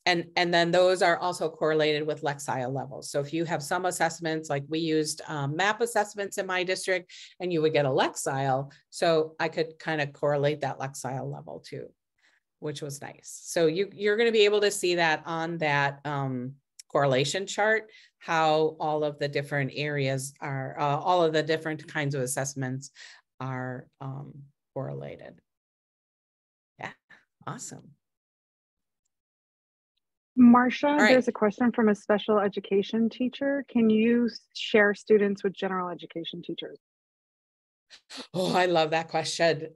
And then those are also correlated with Lexile levels. So if you have some assessments, like we used MAP assessments in my district, and you would get a Lexile. So I could kind of correlate that Lexile level too, which was nice. So you're going to be able to see that on that correlation chart, how all of the different areas are, all of the different kinds of assessments are correlated. Yeah, awesome. Marcia, there's a question from a special education teacher. Can you share students with general education teachers? Oh, I love that question.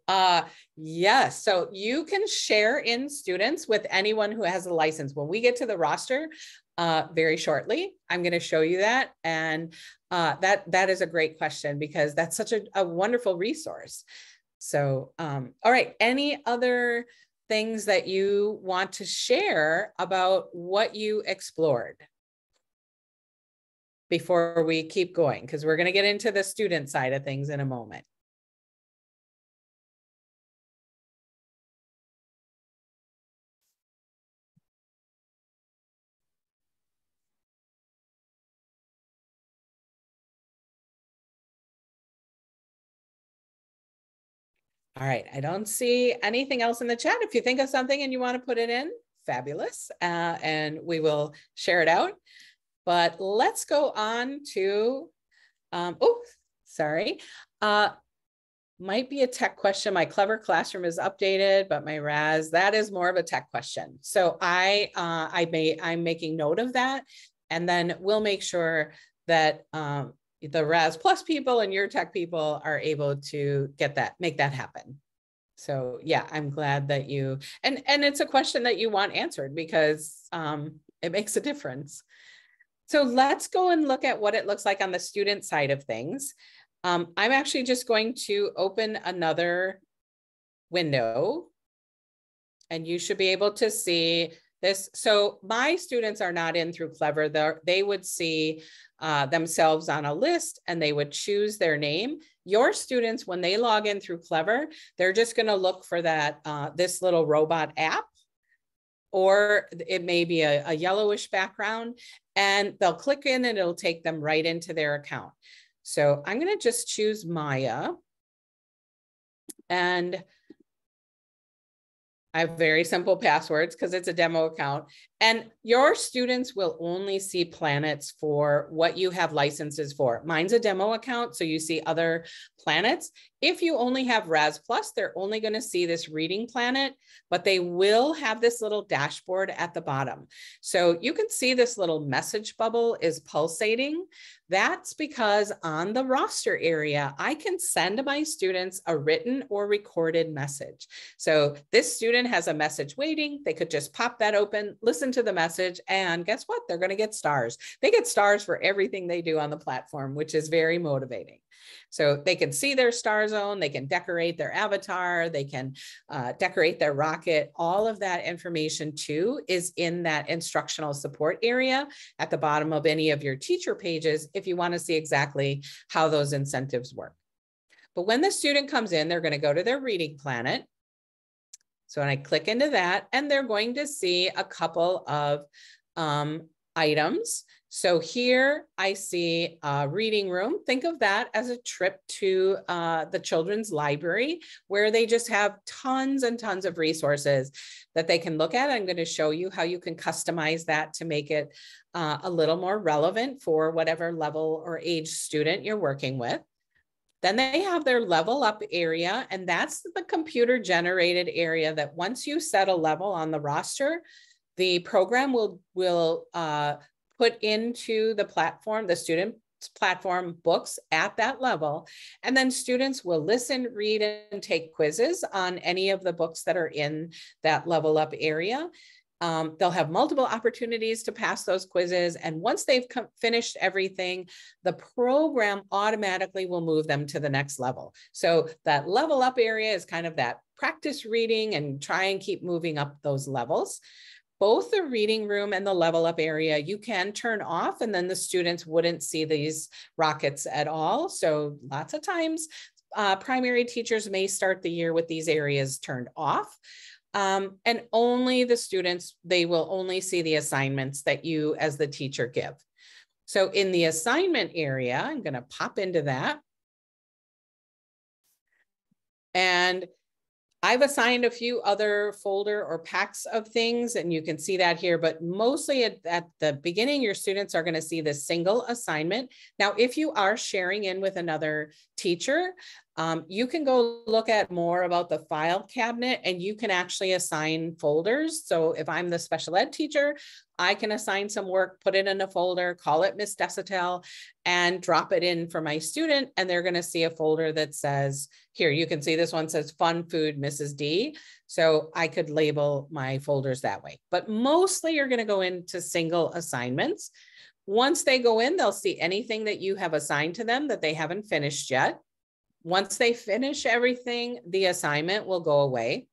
Yes, so you can share in students with anyone who has a license. When we get to the roster very shortly, I'm going to show you that. And that is a great question, because that's such a wonderful resource. So, all right, any other things that you want to share about what you explored before we keep going? Because we're going to get into the student side of things in a moment. All right, I don't see anything else in the chat. If you think of something and you want to put it in, fabulous, and we will share it out. But let's go on to, oh, sorry. Might be a tech question. My Clever Classroom is updated, but my RAS, that is more of a tech question. So I'm making note of that, and then we'll make sure that the RAS Plus people and your tech people are able to make that happen. So yeah, I'm glad that you, and it's a question that you want answered, because it makes a difference. So let's go and look at what it looks like on the student side of things. I'm actually just going to open another window, and you should be able to see this. So my students are not in through Clever. They would see themselves on a list, and they would choose their name. Your students, when they log in through Clever, they're just going to look for that this little robot app, or it may be a yellowish background, and they'll click in and it'll take them right into their account. So I'm going to just choose Maya, and I have very simple passwords because it's a demo account, and your students will only see planets for what you have licenses for. Mine's a demo account, so you see other planets. If you only have RAS Plus, they're only going to see this reading planet, but they will have this little dashboard at the bottom. So you can see this little message bubble is pulsating. That's because on the roster area, I can send my students a written or recorded message. So this student has a message waiting. They could just pop that open, listen to the message, and guess what? They're going to get stars. They get stars for everything they do on the platform, which is very motivating. So they can see their star zone, they can decorate their avatar, they can decorate their rocket. All of that information too is in that instructional support area at the bottom of any of your teacher pages if you want to see exactly how those incentives work. But when the student comes in, they're going to go to their reading planet. So when I click into that, and they're going to see a couple of items. So here I see a reading room. Think of that as a trip to the children's library, where they just have tons and tons of resources that they can look at. I'm going to show you how you can customize that to make it a little more relevant for whatever level or age student you're working with. Then they have their level up area, and that's the computer generated area that once you set a level on the roster, the program will put into the platform, the student platform books at that level. And then students will listen, read, and take quizzes on any of the books that are in that level up area. They'll have multiple opportunities to pass those quizzes. And once they've finished everything, the program automatically will move them to the next level. So that level up area is kind of that practice reading and try and keep moving up those levels. Both the reading room and the level up area, you can turn off, and then the students wouldn't see these rockets at all. So lots of times, primary teachers may start the year with these areas turned off. And only the students, they will only see the assignments that you as the teacher give. So in the assignment area, I'm going to pop into that. And I've assigned a few other folder or packs of things, and you can see that here, but mostly at the beginning, your students are going to see this single assignment. Now, if you are sharing in with another teacher, you can go look at more about the file cabinet, and you can actually assign folders. So if I'm the special ed teacher, I can assign some work, put it in a folder, call it Miss Desitel, and drop it in for my student. And they're going to see a folder that says, here, you can see this one says Fun Food Mrs. D. So I could label my folders that way. But mostly you're going to go into single assignments. Once they go in, they'll see anything that you have assigned to them that they haven't finished yet. Once they finish everything, the assignment will go away.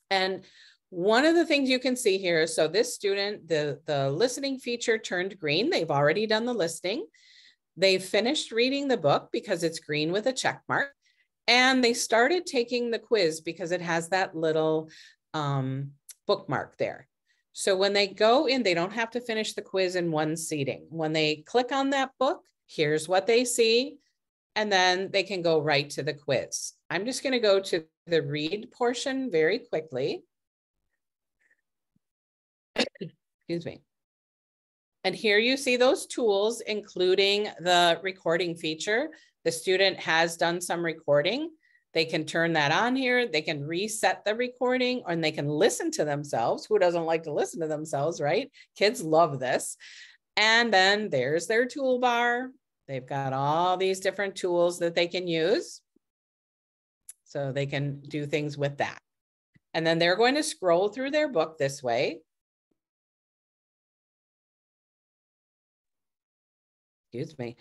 And one of the things you can see here, so this student, the listening feature turned green. They've already done the listening. They've finished reading the book because it's green with a check mark. And they started taking the quiz because it has that little bookmark there. So when they go in, they don't have to finish the quiz in one seating. When they click on that book, here's what they see. And then they can go right to the quiz. I'm just going to go to the read portion very quickly. Excuse me. And here you see those tools, including the recording feature. The student has done some recording. They can turn that on here. They can reset the recording, and they can listen to themselves. Who doesn't like to listen to themselves, right? Kids love this. And then there's their toolbar. They've got all these different tools that they can use. So they can do things with that. And then they're going to scroll through their book this way. Excuse me.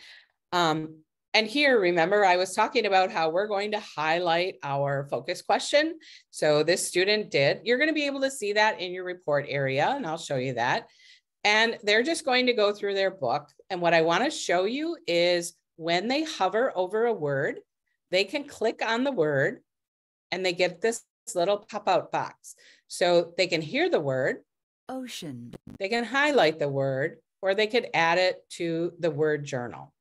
And here, remember, I was talking about how we're going to highlight our focus question. So this student did. You're going to be able to see that in your report area, and I'll show you that. And they're just going to go through their book. And what I want to show you is when they hover over a word, they can click on the word and they get this little pop-out box. So they can hear the word, ocean. They can highlight the word, or they could add it to the word journal.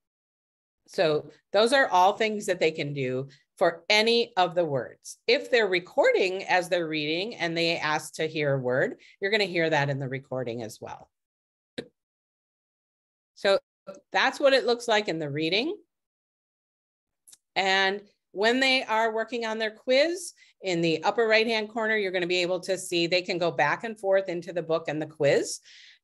So those are all things that they can do for any of the words. If they're recording as they're reading and they ask to hear a word, you're going to hear that in the recording as well. So that's what it looks like in the reading. And when they are working on their quiz, in the upper right-hand corner, you're going to be able to see they can go back and forth into the book and the quiz.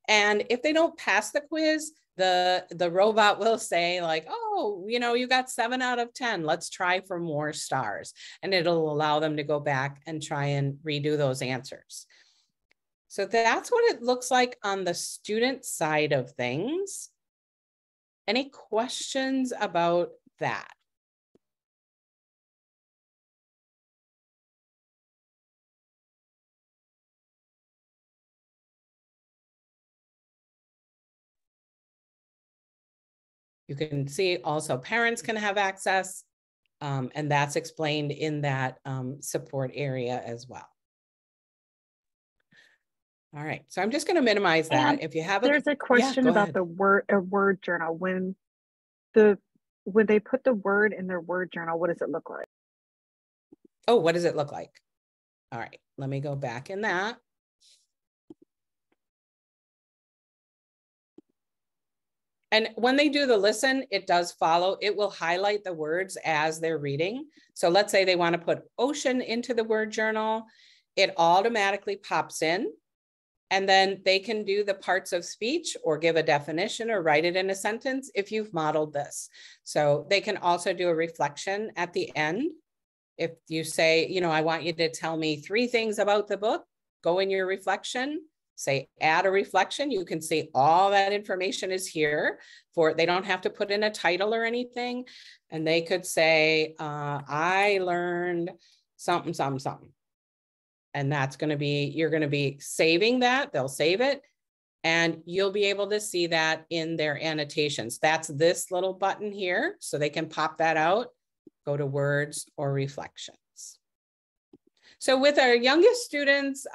And if they don't pass the quiz, the robot will say like, oh, you know, you got 7 out of 10. Let's try for more stars. And it'll allow them to go back and try and redo those answers. So that's what it looks like on the student side of things. Any questions about that? You can see also parents can have access, and that's explained in that support area as well. All right, so I'm just going to minimize that. And if you have there's a question about ahead. the word journal. When they put the word in their word journal, what does it look like? Oh, what does it look like? All right, let me go back in that. And when they do the listen, it does follow. It will highlight the words as they're reading. So let's say they want to put ocean into the word journal. It automatically pops in. And then they can do the parts of speech or give a definition or write it in a sentence if you've modeled this. So they can also do a reflection at the end. If you say, you know, I want you to tell me 3 things about the book, go in your reflection, say add a reflection. You can see all that information is here for, they don't have to put in a title or anything. And they could say, I learned something, something, something. And that's going to be, you're going to be saving that. They'll save it. And you'll be able to see that in their annotations. That's this little button here. So they can pop that out, go to words or reflections. So with our youngest students,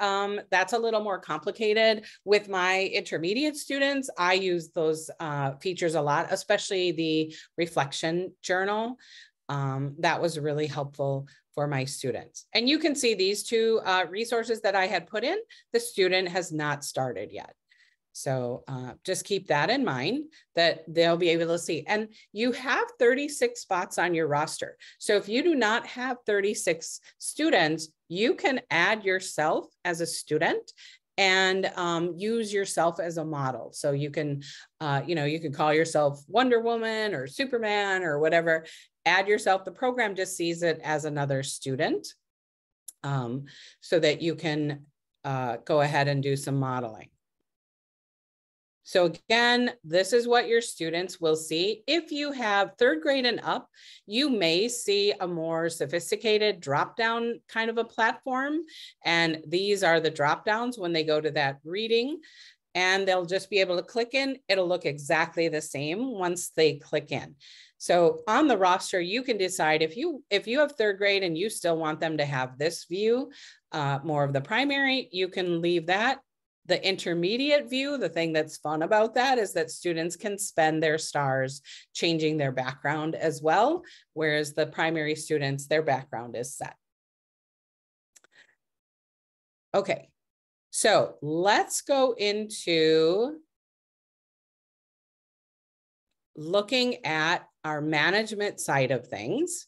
that's a little more complicated. With my intermediate students, I use those features a lot, especially the reflection journal. That was really helpful for my students. And you can see these 2 resources that I had put in, the student has not started yet. So just keep that in mind that they'll be able to see. And you have 36 spots on your roster. So if you do not have 36 students, you can add yourself as a student and use yourself as a model. So you can, you know, you can call yourself Wonder Woman or Superman or whatever, add yourself. The program just sees it as another student so that you can go ahead and do some modeling. So again, this is what your students will see. If you have 3rd grade and up, you may see a more sophisticated drop-down kind of a platform. And these are the drop-downs when they go to that reading. And they'll just be able to click in. It'll look exactly the same once they click in. So on the roster, you can decide if you have 3rd grade and you still want them to have this view, more of the primary, you can leave that. The intermediate view, the thing that's fun about that is that students can spend their stars changing their background as well, whereas the primary students, their background is set. Okay, so let's go into looking at our management side of things.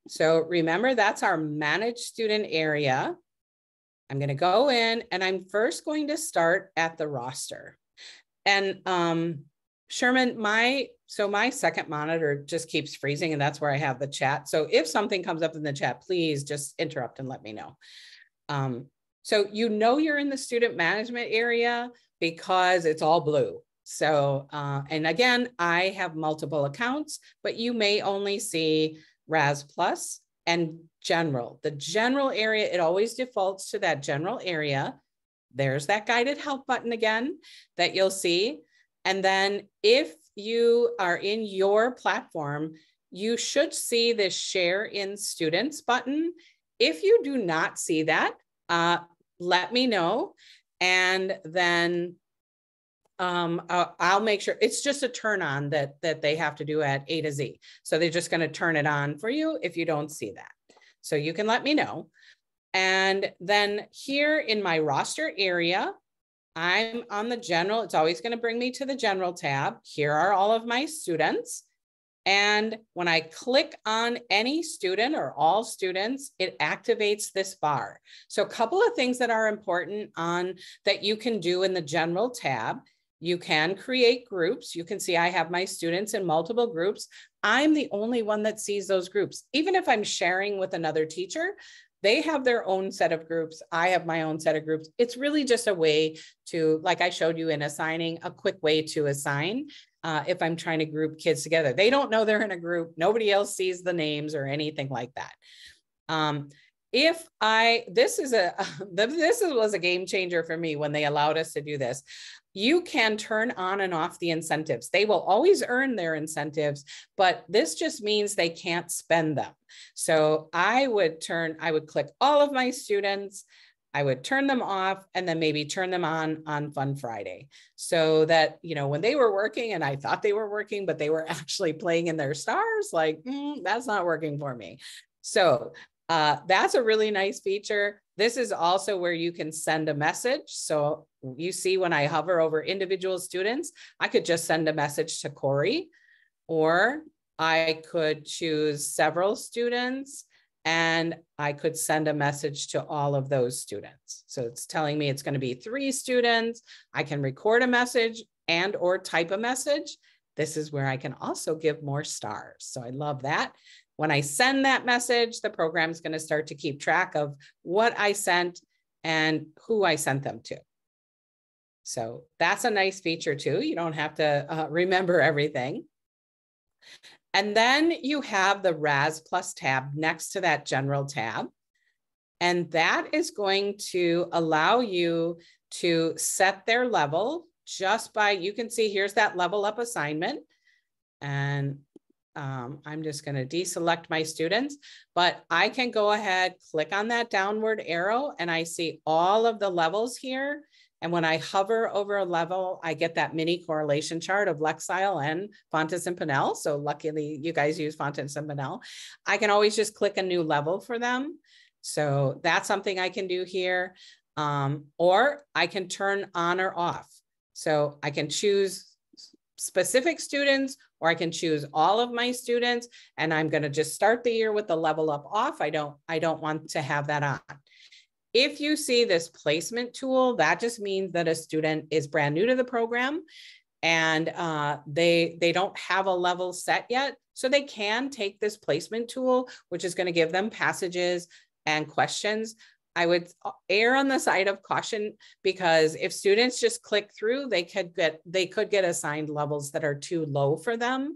So remember, that's our managed student area. I'm going to go in and I'm first going to start at the roster. And Sherman, my second monitor just keeps freezing and that's where I have the chat. So if something comes up in the chat, please just interrupt and let me know. So you know you're in the student management area because it's all blue. So, and again, I have multiple accounts, but you may only see RAS Plus and general. The general area, it always defaults to that general area. There's that guided help button again that you'll see. And then if you are in your platform, you should see this share in students button. If you do not see that, let me know. And then I'll make sure it's just a turn on that they have to do at A to Z. So they're just going to turn it on for you if you don't see that. So you can let me know. And then here in my roster area, I'm on the general. It's always going to bring me to the general tab. Here are all of my students. And when I click on any student or all students, it activates this bar. So a couple of things that are important on that you can do in the general tab. You can create groups. You can see I have my students in multiple groups. I'm the only one that sees those groups. Even if I'm sharing with another teacher, they have their own set of groups. I have my own set of groups. It's really just a way to, like I showed you in assigning, a quick way to assign if I'm trying to group kids together. They don't know they're in a group. Nobody else sees the names or anything like that. This was a game changer for me when they allowed us to do this. You can turn on and off the incentives. They will always earn their incentives, but this just means they can't spend them. So I would click all of my students, I would turn them off and then maybe turn them on Fun Friday so that, you know, when they were working and I thought they were working, but they were actually playing in their stars, like, that's not working for me. So that's a really nice feature. This is also where you can send a message. So you see when I hover over individual students, I could just send a message to Corey, or I could choose several students and I could send a message to all of those students. So it's telling me it's going to be 3 students. I can record a message and or type a message. This is where I can also give more stars. So I love that. When I send that message, the program is going to start to keep track of what I sent and who I sent them to. So that's a nice feature too. You don't have to remember everything. And then you have the RAS Plus tab next to that general tab. And that is going to allow you to set their level just by, you can see here's that level up assignment. And I'm just going to deselect my students, but I can go ahead, click on that downward arrow, and I see all of the levels here. And when I hover over a level, I get that mini correlation chart of Lexile and Fountas and Pinnell. So luckily you guys use Fountas and Pinnell. I can always just click a new level for them. So that's something I can do here. Or I can turn on or off. So I can choose specific students, or I can choose all of my students, and I'm going to just start the year with the level up off. I don't want to have that on. If you see this placement tool, that just means that a student is brand new to the program and they don't have a level set yet. So they can take this placement tool, which is going to give them passages and questions. I would err on the side of caution, because if students just click through, they could get assigned levels that are too low for them.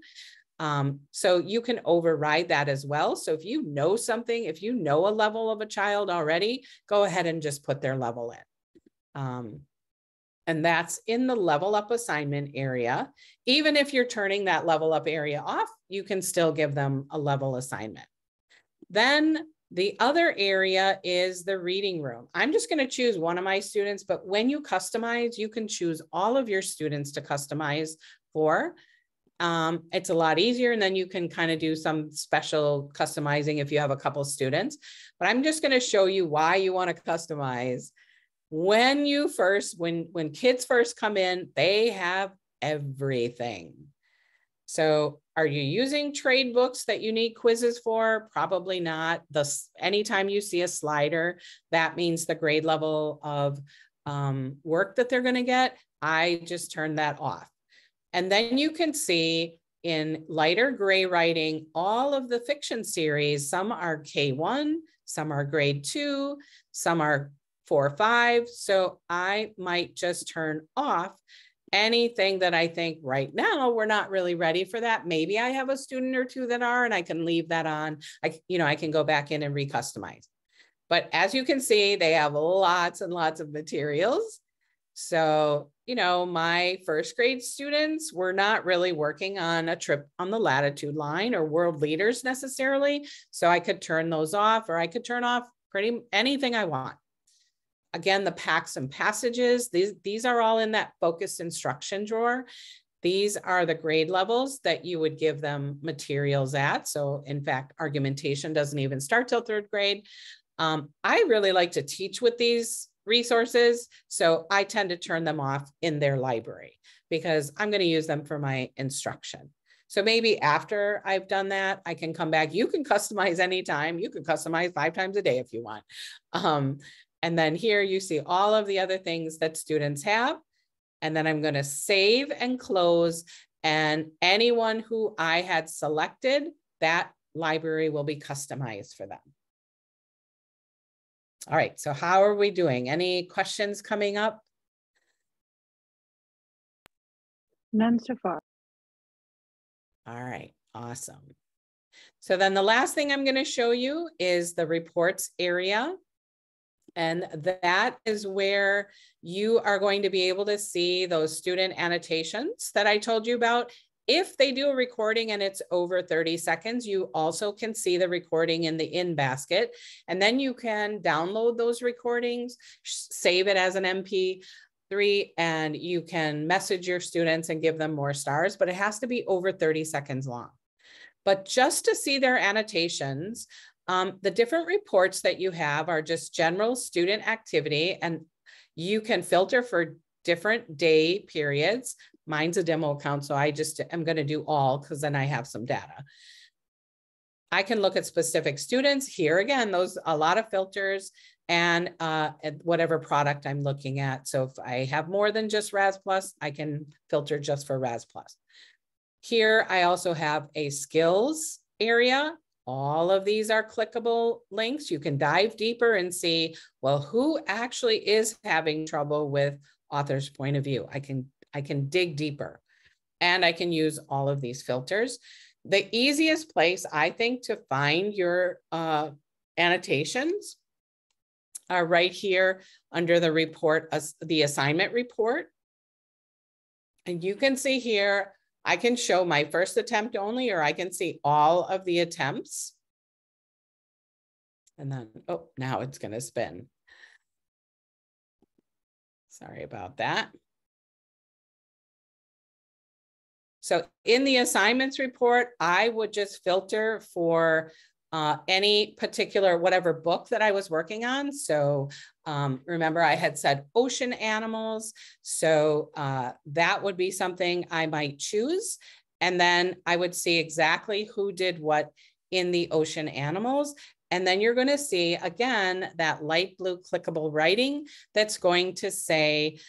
So you can override that as well. So if you know something, if you know a level of a child already, go ahead and just put their level in. And that's in the level up assignment area. Even if you're turning that level up area off, you can still give them a level assignment. Then the other area is the reading room. I'm just going to choose one of my students, but when you customize, you can choose all of your students to customize for. It's a lot easier, and then you can kind of do some special customizing if you have a couple students. But I'm just going to show you why you want to customize. When kids first come in, they have everything. So are you using trade books that you need quizzes for? Probably not. Anytime you see a slider, that means the grade level of work that they're going to get. I just turned that off. And then you can see in lighter gray writing, all of the fiction series. Some are K1, some are grade 2, some are 4 or 5. So I might just turn off anything that I think right now we're not really ready for that. Maybe I have a student or 2 that are, and I can leave that on. I can go back in and recustomize. But as you can see, they have lots and lots of materials. So, my first grade students were not really working on a trip on the latitude line or world leaders necessarily. So I could turn those off, or I could turn off pretty anything I want. Again, the packs and passages, these are all in that focused instruction drawer. These are the grade levels that you would give them materials at. So in fact, argumentation doesn't even start till 3rd grade. I really like to teach with these resources, so I tend to turn them off in their library because I'm going to use them for my instruction. So maybe after I've done that, I can come back. You can customize anytime. You can customize 5 times a day if you want. And then here you see all of the other things that students have. And then I'm going to save and close. And anyone who I had selected, that library will be customized for them. All right, so how are we doing? Any questions coming up? None so far. All right, awesome. So then the last thing I'm going to show you is the reports area. And that is where you are going to be able to see those student annotations that I told you about. If they do a recording and it's over 30 seconds, you also can see the recording in the in basket. And then you can download those recordings, save it as an MP3, and you can message your students and give them more stars, but it has to be over 30 seconds long. But just to see their annotations, the different reports that you have are just general student activity, and you can filter for different day periods. Mine's a demo account, so I just am going to do all because then I have some data. I can look at specific students here. Again, a lot of filters and whatever product I'm looking at. So if I have more than just Raz Plus, I can filter just for Raz Plus. Here, I also have a skills area. All of these are clickable links. You can dive deeper and see, well, who actually is having trouble with author's point of view. I can dig deeper, and I can use all of these filters. The easiest place, I think, to find your annotations are right here under the report, the assignment report. And you can see here, I can show my first attempt only, or I can see all of the attempts. And then, oh, now it's going to spin. Sorry about that. So in the assignments report, I would just filter for any particular, whatever book that I was working on. So remember I had said ocean animals. So that would be something I might choose. And then I would see exactly who did what in the ocean animals. And then you're going to see, again, that light blue clickable writing that's going to say,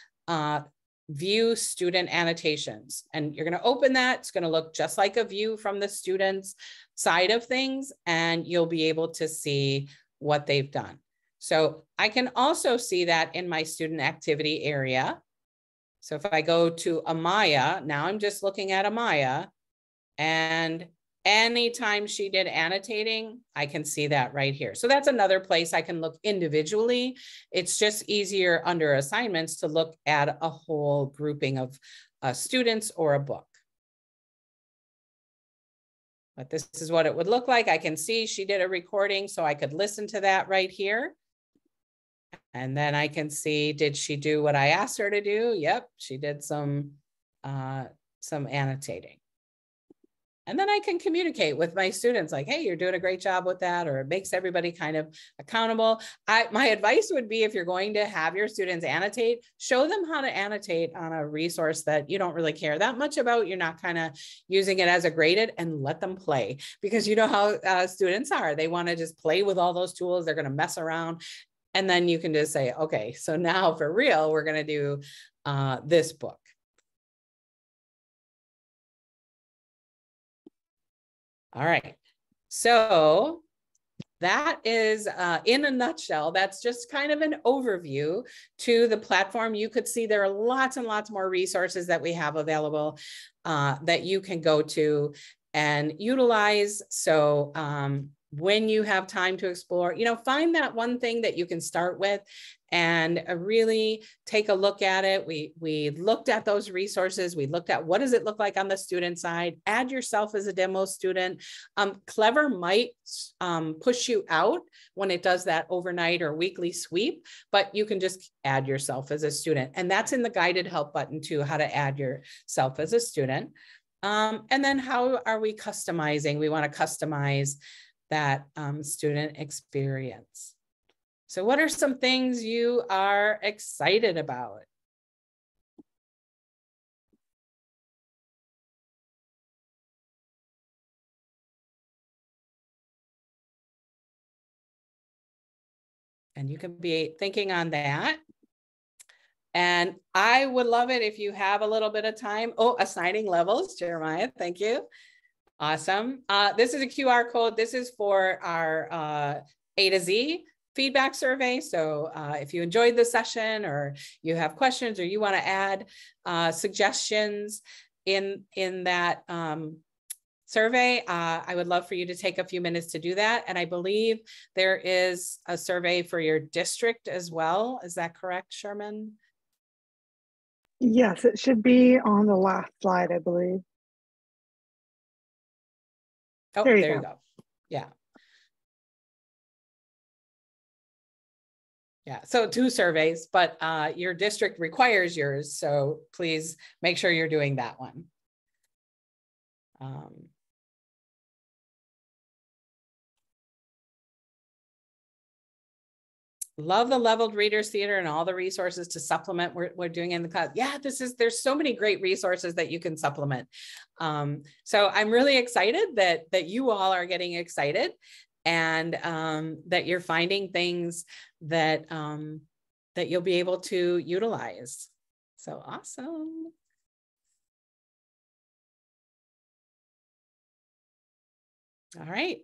view student annotations. And you're going to open that. It's going to look just like a view from the student's side of things, and you'll be able to see what they've done. So I can also see that in my student activity area. So if I go to Amaya, now I'm just looking at Amaya, and anytime she did annotating, I can see that right here. So that's another place I can look individually. It's just easier under assignments to look at a whole grouping of students or a book. But this is what it would look like. I can see she did a recording, so I could listen to that right here. And then I can see, did she do what I asked her to do? Yep, she did some annotating. And then I can communicate with my students like, hey, you're doing a great job with that, or it makes everybody kind of accountable. My advice would be, if you're going to have your students annotate, show them how to annotate on a resource that you don't really care that much about. You're not kind of using it as a graded, and let them play, because you know how students are. They want to just play with all those tools. They're going to mess around. And then you can just say, okay, so now for real, we're going to do this book. All right, so that is in a nutshell, that's just kind of an overview to the platform. You could see there are lots and lots more resources that we have available that you can go to and utilize. So when you have time to explore, find that one thing that you can start with and really take a look at it. We looked at those resources. We looked at what does it look like on the student side. Add yourself as a demo student. Clever might push you out when it does that overnight or weekly sweep, but you can just add yourself as a student. And that's in the guided help button too, how to add yourself as a student. And then how are we customizing? We want to customize that student experience. So what are some things you are excited about? And you can be thinking on that. And I would love it if you have a little bit of time. Oh, assigning levels, Jeremiah, thank you. Awesome. This is a QR code. This is for our A to Z feedback survey. So if you enjoyed the session, or you have questions, or you want to add suggestions in that survey, I would love for you to take a few minutes to do that. And I believe there is a survey for your district as well. Is that correct, Sherman? Yes, it should be on the last slide, I believe. Oh, there you go. Yeah. Yeah, so 2 surveys, but your district requires yours. So please make sure you're doing that one. love the Leveled Readers Theater and all the resources to supplement we're doing in the class. Yeah, there's so many great resources that you can supplement. So I'm really excited that you all are getting excited, and that you're finding things that that you'll be able to utilize. So awesome. All right.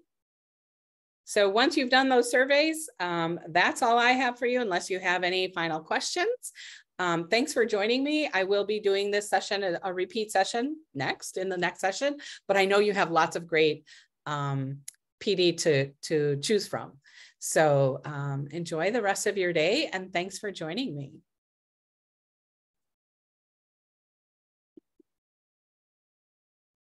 So once you've done those surveys, that's all I have for you, unless you have any final questions. Thanks for joining me. I will be doing this session, a repeat session in the next session, but I know you have lots of great PD to choose from. So enjoy the rest of your day, and thanks for joining me.